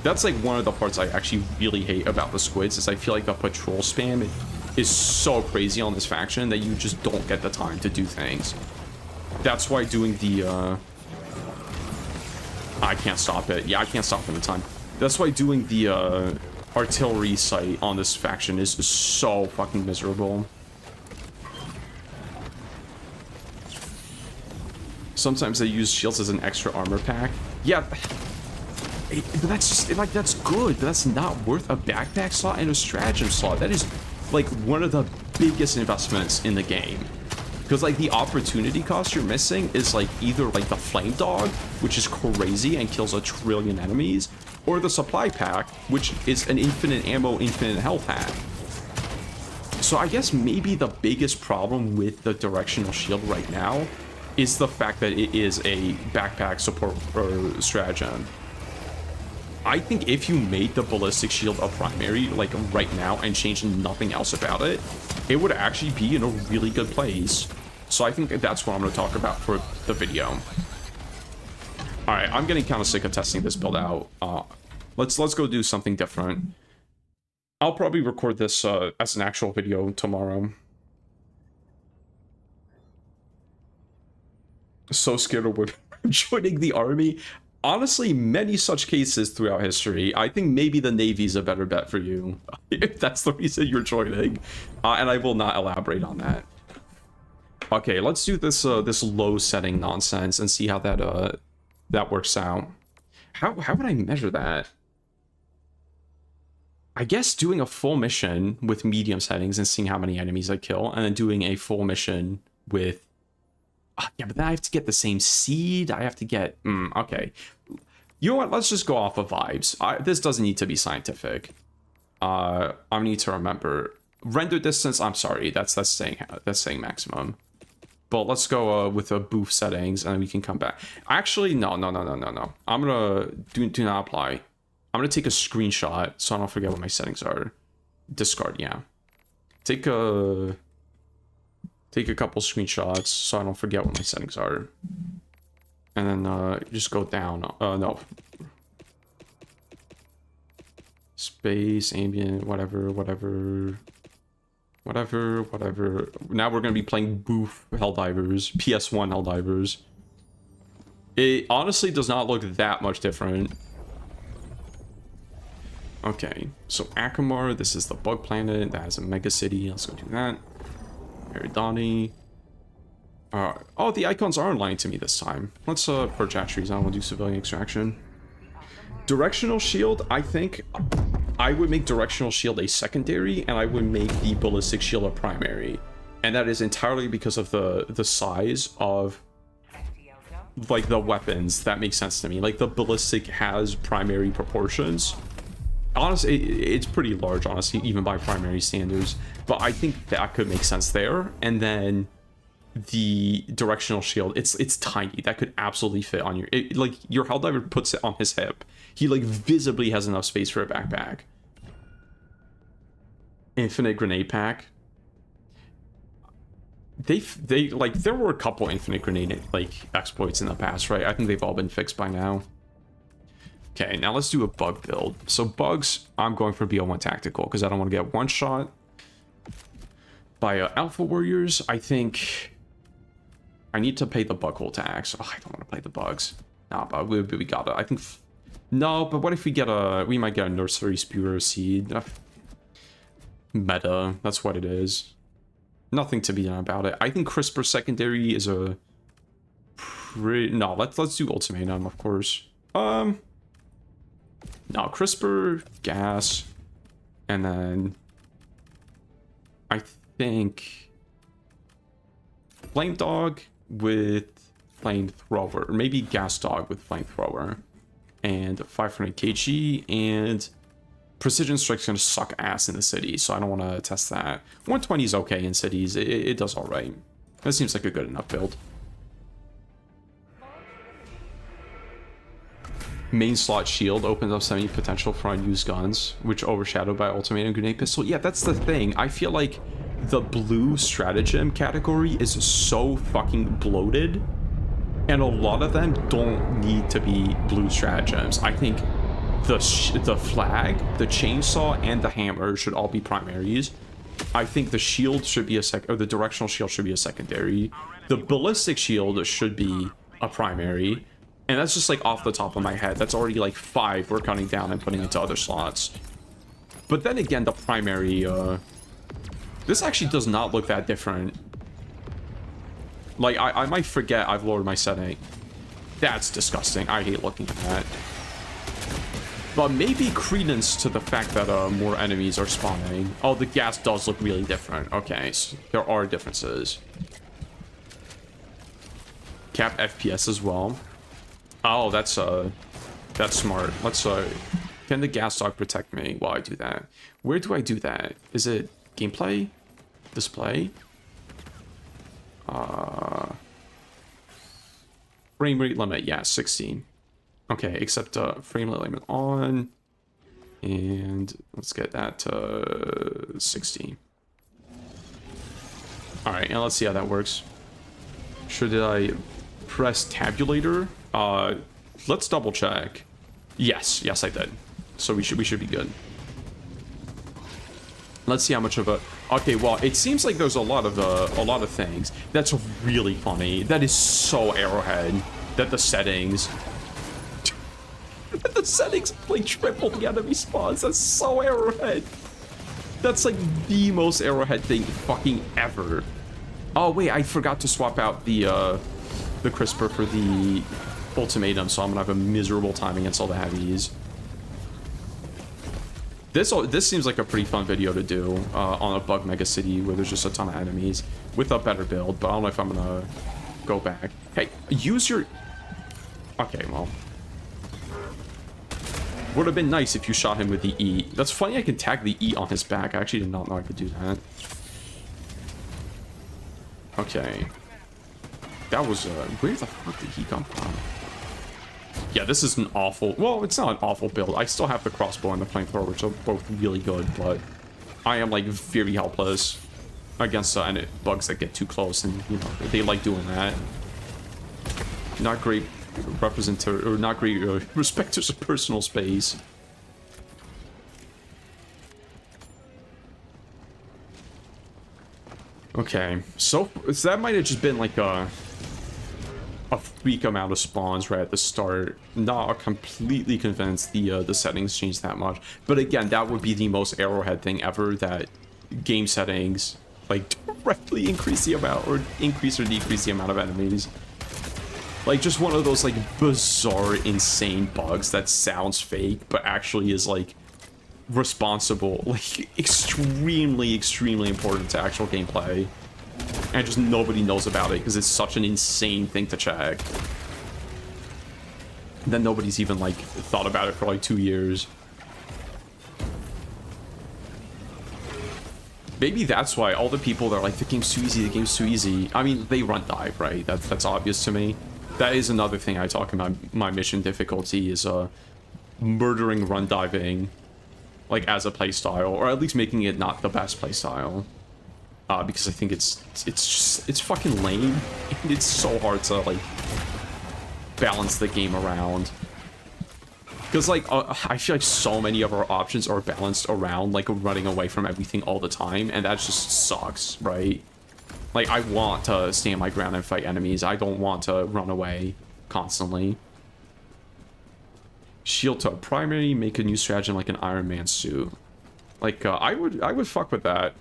That's like one of the parts I actually really hate about the squids, is I feel like the patrol spam is so crazy on this faction that you just don't get the time to do things. That's why doing the... I can't stop it. Yeah, I can't stop in the time. That's why doing the artillery sight on this faction is so fucking miserable. Sometimes they use shields as an extra armor pack. Yeah, but that's just, like, that's good, but that's not worth a backpack slot and a stratagem slot. That is, like, one of the biggest investments in the game. Because, like, the opportunity cost you're missing is, like, either, like, the Flame Dog, which is crazy and kills 1 trillion enemies, or the Supply Pack, which is an infinite ammo, infinite health hack. So I guess maybe the biggest problem with the Directional Shield right now is the fact that it is a backpack support stratagem. I think if you made the Ballistic Shield a primary, like, right now, and changed nothing else about it, it would actually be in a really good place. So I think that's what I'm going to talk about for the video. Alright, I'm getting kind of sick of testing this build out. Let's go do something different. I'll probably record this as an actual video tomorrow. So scared of women joining the army. Honestly, many such cases throughout history. I think maybe the Navy's a better bet for you, if that's the reason you're joining. And I will not elaborate on that. Okay, let's do this this low setting nonsense and see how that that works out. How would I measure that? I guess doing a full mission with medium settings and seeing how many enemies I kill, and then doing a full mission with... yeah, but then I have to get the same seed. I have to get... okay. You know what? Let's just go off of vibes. This doesn't need to be scientific. I need to remember. Render distance, I'm sorry. That's saying maximum. But let's go with the booth settings, and then we can come back. Actually, no. I'm going to... Do not apply. I'm going to take a screenshot so I don't forget what my settings are. Discard, yeah. Take a couple screenshots so I don't forget what my settings are. And then just go down. No. Space, ambient, whatever. Now we're going to be playing Booth Helldivers, PS1 Helldivers. It honestly does not look that much different. Okay, so Akamar, this is the bug planet. That has a mega city. Let's go do that. Eridani. Oh, the icons aren't lying to me this time. Let's purge hatcheries. I don't want to do civilian extraction. Directional shield, I think I would make directional shield a secondary, and I would make the ballistic shield a primary. And that is entirely because of the size of, like, the weapons. That makes sense to me. Like, the ballistic has primary proportions. Honestly, it's pretty large, honestly, even by primary standards. But I think that could make sense there. And then the directional shield, it's tiny. That could absolutely fit on your... like, your Helldiver puts it on his hip. He, like, visibly has enough space for a backpack. Infinite grenade pack. They like, there were a couple infinite grenade, like, exploits in the past, right? I think they've all been fixed by now. Okay, now let's do a bug build. So bugs, I'm going for BO1 tactical because I don't want to get one shot by Alpha Warriors. I think I need to pay the bug hole tax. Oh, I don't want to play the bugs. Nah, but we gotta. I think no, but what if we get a? We might get a nursery spewer seed. Meta. That's what it is. Nothing to be done about it. I think CRISPR secondary is a. No, let's do ultimatum, of course. No, CRISPR, gas, and then I think Flame Dog with Flamethrower, or maybe Gas Dog with Flamethrower, and 500 kg, and Precision Strike's gonna suck ass in the city, so I don't want to test that. 120 is okay in cities, it does alright. That seems like a good enough build. Main slot shield opens up 70 potential for unused guns, which overshadowed by ultimatum grenade pistol. Yeah, that's the thing. I feel like the blue stratagem category is so fucking bloated, and a lot of them don't need to be blue stratagems. I think the flag, the chainsaw, and the hammer should all be primaries. I think the shield should be the directional shield should be a secondary. The ballistic shield should be a primary. And that's just like off the top of my head. That's already like 5 we're cutting down and putting into other slots. But then again, the primary, this actually does not look that different. Like, I might forget I've lowered my setting. That's disgusting. I hate looking at that. But maybe credence to the fact that more enemies are spawning. Oh, the gas does look really different. Okay, so there are differences. Cap FPS as well. Oh, that's smart. Let's can the gas dog protect me while I do that? Where do I do that? Is it gameplay? Display? Frame rate limit, yeah, 16. Okay, except frame rate limit on. And let's get that to 16. Alright, and let's see how that works. Sure, did I press tabulator? Let's double check. Yes, I did. So we should be good. Let's see how much of a... Okay, well, it seems like there's a lot of things. That's really funny. That is so Arrowhead that the settings... the settings like triple the enemy spawns. That's so Arrowhead. That's like the most Arrowhead thing fucking ever. Oh, wait, I forgot to swap out the CRISPR for the ultimatum, so I'm gonna have a miserable time against all the heavies. This seems like a pretty fun video to do on a bug mega city where there's just a ton of enemies with a better build, but I don't know if I'm gonna go back. Hey, use your... Okay, well... Would have been nice if you shot him with the E. That's funny I can tag the E on his back. I actually did not know I could do that. Okay. That was, where the fuck did he come from? Yeah, this is an awful... Well, it's not an awful build. I still have the crossbow and the flamethrower, which are both really good, but I am, like, very helpless against bugs that get too close, and, you know, they like doing that. Not great or not great respecters of personal space. Okay, so that might have just been, like, a freak amount of spawns right at the start. Not completely convinced the settings changed that much, but again, that would be the most Arrowhead thing ever, that game settings like directly increase the amount or increase or decrease the amount of enemies. Like just one of those like bizarre insane bugs that sounds fake but actually is like responsible, like extremely important to actual gameplay. And just nobody knows about it because it's such an insane thing to check. Then nobody's even like thought about it for like 2 years. Maybe that's why all the people that are like, the game's too easy, the game's too easy. I mean, they run dive, right? That's obvious to me. That is another thing I talk about my mission difficulty is murdering run diving like as a playstyle, or at least making it not the best playstyle. Because I think it's fucking lame, and it's so hard to like balance the game around. Because like I feel like so many of our options are balanced around like running away from everything all the time, and that just sucks, right? Like I want to stand my ground and fight enemies. I don't want to run away constantly. Shield to primary, make a new strategy like an Iron Man suit. Like I would fuck with that.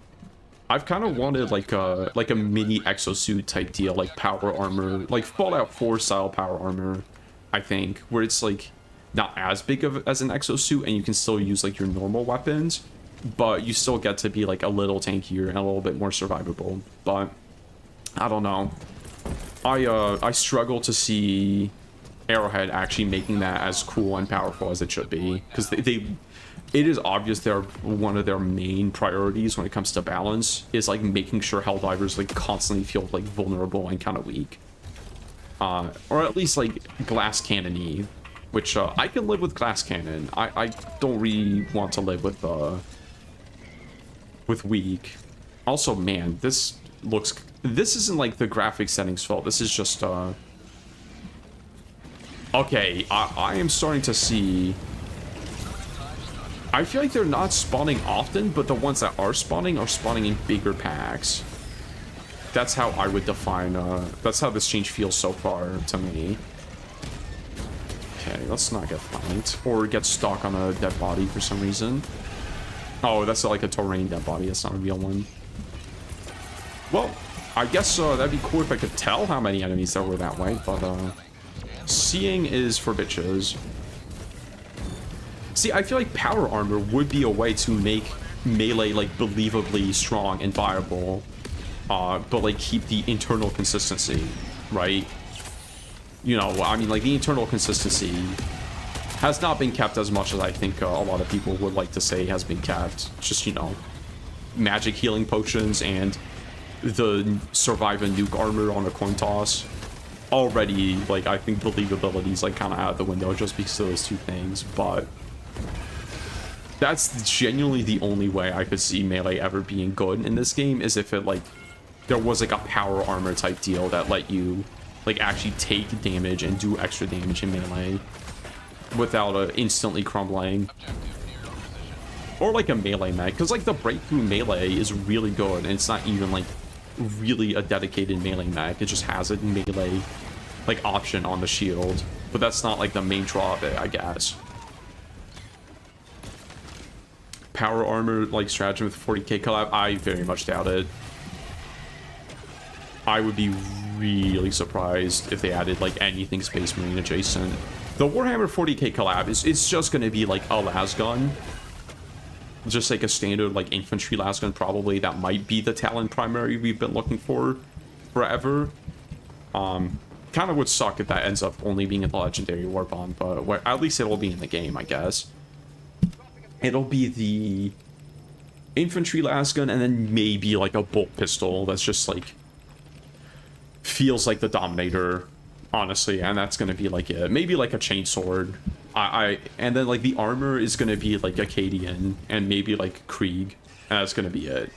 I've kind of wanted like a mini exosuit type deal, like power armor, like Fallout 4 style power armor, I think, where it's like not as big of as an exosuit and you can still use like your normal weapons, but you still get to be like a little tankier and a little bit more survivable. But I don't know. I struggle to see Arrowhead actually making that as cool and powerful as it should be, because it is obvious they're one of their main priorities when it comes to balance is like making sure Helldivers like constantly feel like vulnerable and kind of weak, or at least like glass cannon-y, which I can live with glass cannon. I don't really want to live with weak. Also, man, this isn't like the graphics settings fault. This is just okay. I am starting to see. I feel like they're not spawning often, but the ones that are spawning in bigger packs. That's how I would define, that's how this change feels so far to me. Okay, let's not get flanked. Or get stuck on a dead body for some reason. Oh, that's like a terrain dead body, that's not a real one. Well, I guess that'd be cool if I could tell how many enemies there were that way, but seeing is for bitches. See, I feel like power armor would be a way to make melee like believably strong and viable, but like keep the internal consistency, right? you know, I mean, like, the internal consistency has not been kept as much as I think a lot of people would like to say has been kept. Just, you know, magic healing potions and the survive a nuke armor on a coin toss. Already, like, I think believability is, like, kind of out the window just because of those two things, but that's genuinely the only way I could see melee ever being good in this game, is if it, like, there was, like, a power armor type deal that let you, like, actually take damage and do extra damage in melee without instantly crumbling. Or, like, a melee mech, because, like, the breakthrough melee is really good, and it's not even, like, really a dedicated melee mech. It just has a melee, like, option on the shield, but that's not, like, the main draw of it, I guess. Power armor, like, stratagem with 40k collab, I very much doubt it. I would be really surprised if they added, like, anything Space Marine adjacent. The Warhammer 40k collab it's just gonna be, like, a lasgun. Just, like, a standard, like, infantry lasgun, probably. That might be the Talon primary we've been looking for forever. Kind of would suck if that ends up only being in the Legendary War Bond, but at least it'll be in the game, I guess. It'll be the infantry lasgun, and then maybe, like, a bolt pistol that's just, like, feels like the Dominator, honestly, and that's gonna be, like, it. Maybe, like, a chainsword. And then, like, the armor is gonna be, like, Akkadian, and maybe, like, Krieg, and that's gonna be it.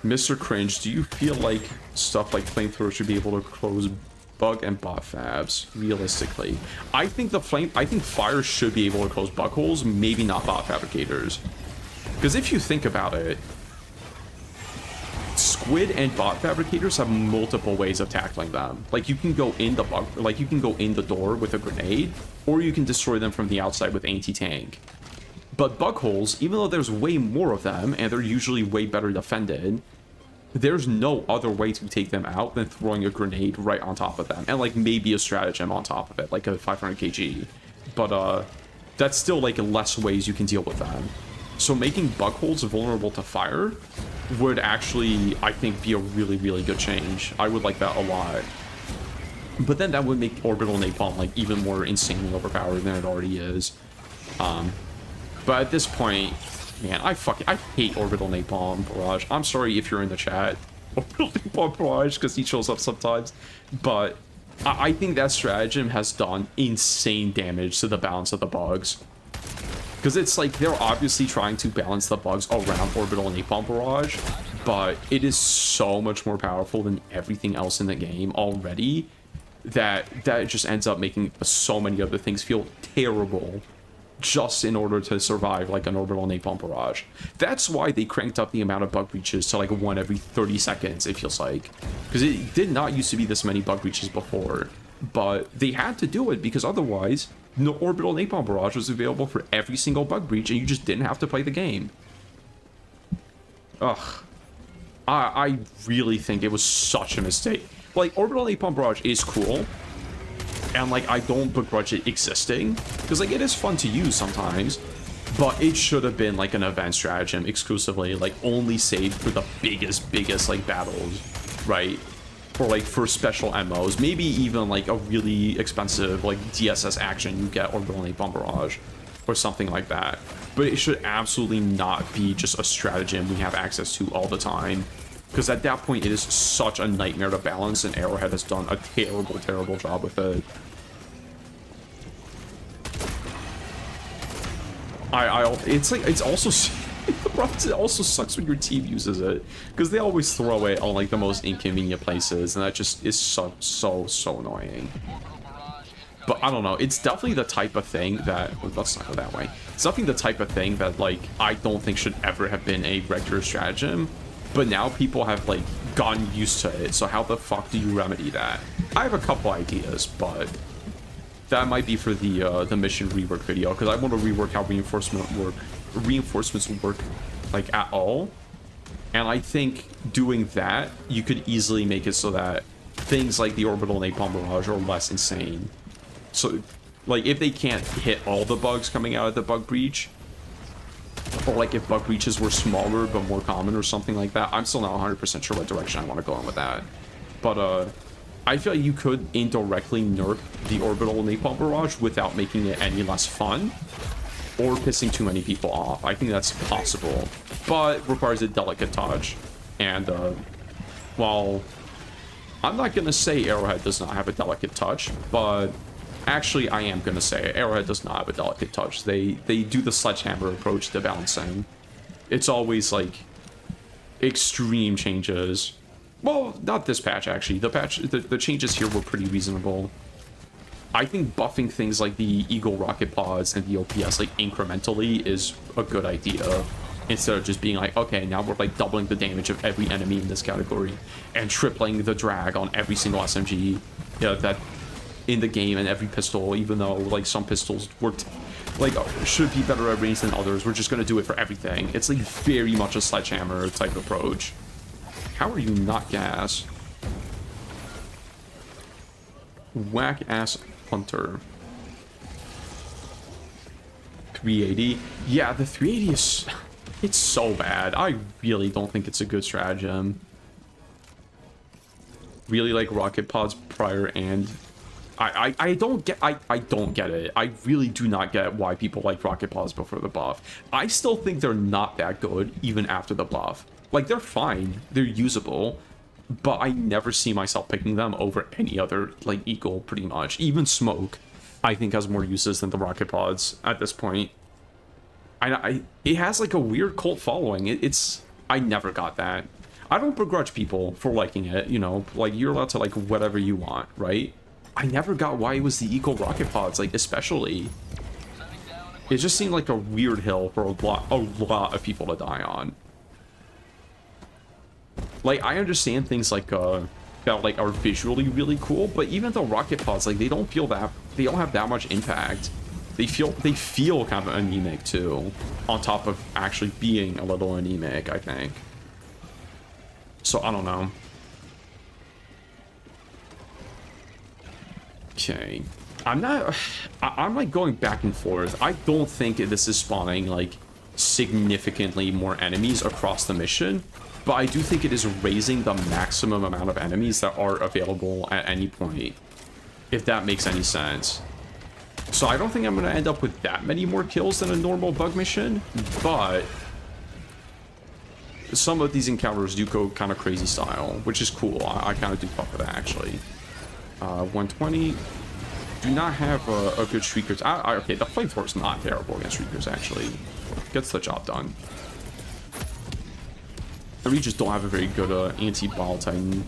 Mr. Cringe, do you feel like stuff like flamethrower should be able to close bug and bot fabs realistically? I think fire should be able to close bug holes, maybe not bot fabricators. Because if you think about it, squid and bot fabricators have multiple ways of tackling them. Like, you can go in the bug, like, you can go in the door with a grenade, or you can destroy them from the outside with anti-tank. But bug holes, even though there's way more of them and they're usually way better defended, there's no other way to take them out than throwing a grenade right on top of them, and, like, maybe a stratagem on top of it, like a 500 kg. But that's still, like, less ways you can deal with them. So making bug holes vulnerable to fire would actually, I think, be a really, really good change. I would like that a lot. But then that would make orbital napalm, like, even more insanely overpowered than it already is. But at this point, man, I hate orbital napalm barrage. I'm sorry if you're in the chat, orbital napalm barrage, because he shows up sometimes. But I think that stratagem has done insane damage to the balance of the bugs. Because it's like, they're obviously trying to balance the bugs around orbital napalm barrage, but it is so much more powerful than everything else in the game already, that it just ends up making so many other things feel terrible just in order to survive, like, an orbital napalm barrage. That's why they cranked up the amount of bug breaches to, like, 1 every 30 seconds, it feels like. Because it did not used to be this many bug breaches before, but they had to do it because otherwise no orbital napalm barrage was available for every single bug breach, and you just didn't have to play the game. Ugh. I really think it was such a mistake. Like, orbital napalm barrage is cool, and, like, I don't begrudge it existing, because, like, it is fun to use sometimes, but it should have been, like, an event stratagem exclusively, like, only saved for the biggest, like, battles, right? Or, like, for special MOs, maybe even, like, a really expensive, like, DSS action, you get orbital napalm barrage, or something like that. But it should absolutely not be just a stratagem we have access to all the time, because at that point it is such a nightmare to balance, and Arrowhead has done a terrible job with it. It's also it also sucks when your team uses it, because they always throw it on, like, the most inconvenient places, and that just is so annoying. But I don't know, it's definitely the type of thing that, let's not go that way. It's definitely the type of thing that, like, I don't think should ever have been a regular stratagem, but now people have, like, gotten used to it, so how the fuck do you remedy that? I have a couple ideas, but that might be for the mission rework video, because I want to rework how reinforcements work, like, at all. And I think doing that, you could easily make it so that things like the orbital napalm barrage are less insane. So, like, if they can't hit all the bugs coming out of the bug breach, or, like, if bug breaches were smaller but more common or something like that, I'm still not 100% sure what direction I want to go in with that. But I feel like you could indirectly nerf the orbital napalm barrage without making it any less fun or pissing too many people off. I think that's possible, but requires a delicate touch. And while I'm not gonna say Arrowhead does not have a delicate touch, but actually I am gonna say Arrowhead does not have a delicate touch. They do the sledgehammer approach to balancing. It's always like extreme changes. Well, not this patch, actually. The changes here were pretty reasonable. I think buffing things like the Eagle rocket pods and the OPS like incrementally is a good idea, instead of just being like, okay, now we're like doubling the damage of every enemy in this category and tripling the drag on every single SMG that in the game and every pistol, even though like some pistols were like should be better at range than others. We're just gonna do it for everything. It's like very much a sledgehammer type approach. How are you not gas? Whack ass hunter. 380. Yeah, the 380 is, it's so bad. I really don't think it's a good stratagem. Really like rocket pods prior, and I don't get it. I really do not get why people like rocket pods before the buff. I still think they're not that good even after the buff. Like, they're fine, they're usable, but I never see myself picking them over any other, like, Eagle, pretty much. Even Smoke, I think, has more uses than the rocket pods at this point. It has, like, a weird cult following. I never got that. I don't begrudge people for liking it, you know, like, you're allowed to like whatever you want, right? I never got why it was the Eagle rocket pods, like, especially. It just seemed like a weird hill for a lot of people to die on. Like, I understand things like that like are visually really cool, but even the rocket pods, like, they don't have that much impact. They feel kind of anemic too, on top of actually being a little anemic, I think. So I don't know. Okay, I'm like going back and forth. I don't think this is spawning like significantly more enemies across the mission, but I do think it is raising the maximum amount of enemies that are available at any point, if that makes any sense. So I don't think I'm going to end up with that many more kills than a normal bug mission, but some of these encounters do go kind of crazy style, which is cool. I kind of do fuck with that, actually. 120. Do not have a good Shriekers. Okay, the Flamethrower is not terrible against Shriekers, actually. Gets the job done. And we just don't have a very good anti-ball Titan.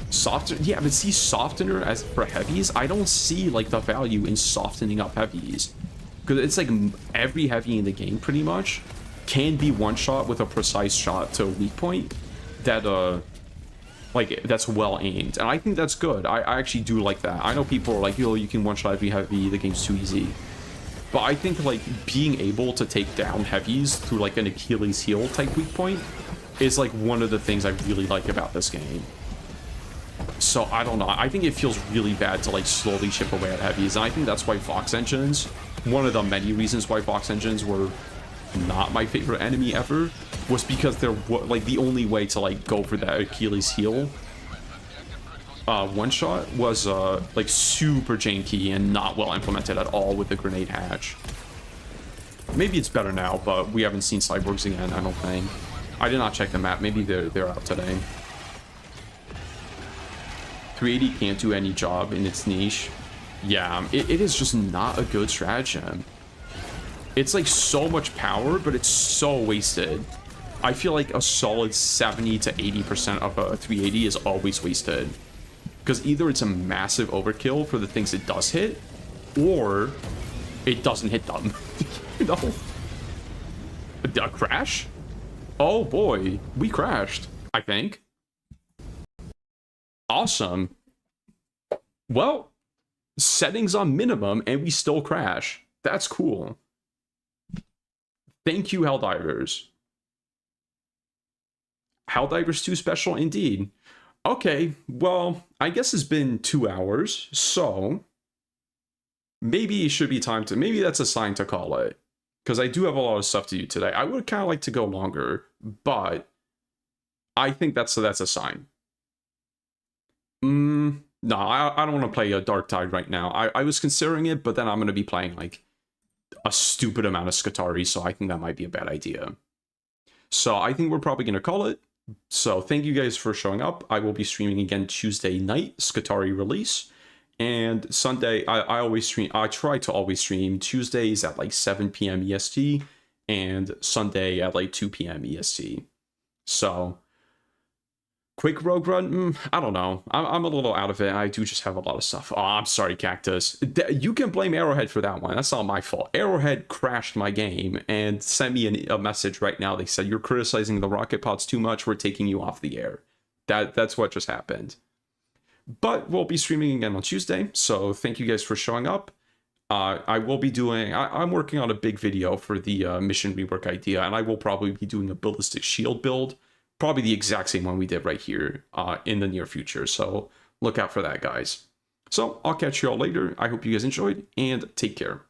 Softener, yeah, but see, Softener as for heavies, I don't see like the value in softening up heavies, because it's like every heavy in the game pretty much can be one shot with a precise shot to a weak point that like that's well aimed, and I think that's good. I actually do like that. I know people are like, yo, you can one shot every heavy, the game's too easy, but I think like being able to take down heavies through like an Achilles heel type weak point is like one of the things I really like about this game. So I don't know, I think it feels really bad to like slowly chip away at heavies, and I think that's why Vox engines, one of the many reasons why Vox engines were not my favorite enemy ever, was because they're like the only way to like go for that Achilles heel one shot was like super janky and not well implemented at all with the grenade hatch. Maybe it's better now, but we haven't seen cyborgs again, I don't think. I did not check the map, maybe they're out today. 380 can't do any job in its niche. Yeah, it is just not a good stratagem. It's like so much power, but it's so wasted. I feel like a solid 70 to 80% of a 380 is always wasted, because either it's a massive overkill for the things it does hit, or it doesn't hit them. You know? A crash? Oh boy, we crashed, I think. Awesome. Well, settings on minimum and we still crash. That's cool. Thank you, Helldivers. Helldivers 2 special indeed. Okay, well, I guess it's been 2 hours, so maybe it should be time to, maybe that's a sign to call it, because I do have a lot of stuff to do today. I would kind of like to go longer, but I think that's a sign. No, I don't want to play a Darktide right now. I was considering it, but then I'm going to be playing like a stupid amount of Skatari, so I think that might be a bad idea. So I think we're probably going to call it. So thank you guys for showing up. I will be streaming again Tuesday night, Skatari release. And Sunday, I always stream. I try to always stream Tuesdays at like 7 p.m. EST and Sunday at like 2 p.m. EST. So quick rogue run, I don't know. I'm a little out of it. I do just have a lot of stuff. Oh, I'm sorry, Cactus. You can blame Arrowhead for that one. That's not my fault. Arrowhead crashed my game and sent me a message right now. They said, you're criticizing the rocket pods too much. We're taking you off the air. That's what just happened. But we'll be streaming again on Tuesday. So thank you guys for showing up. I will be doing... I'm working on a big video for the mission rework idea. And I will probably be doing a ballistic shield build. Probably the exact same one we did right here in the near future. So look out for that, guys. So I'll catch you all later. I hope you guys enjoyed and take care.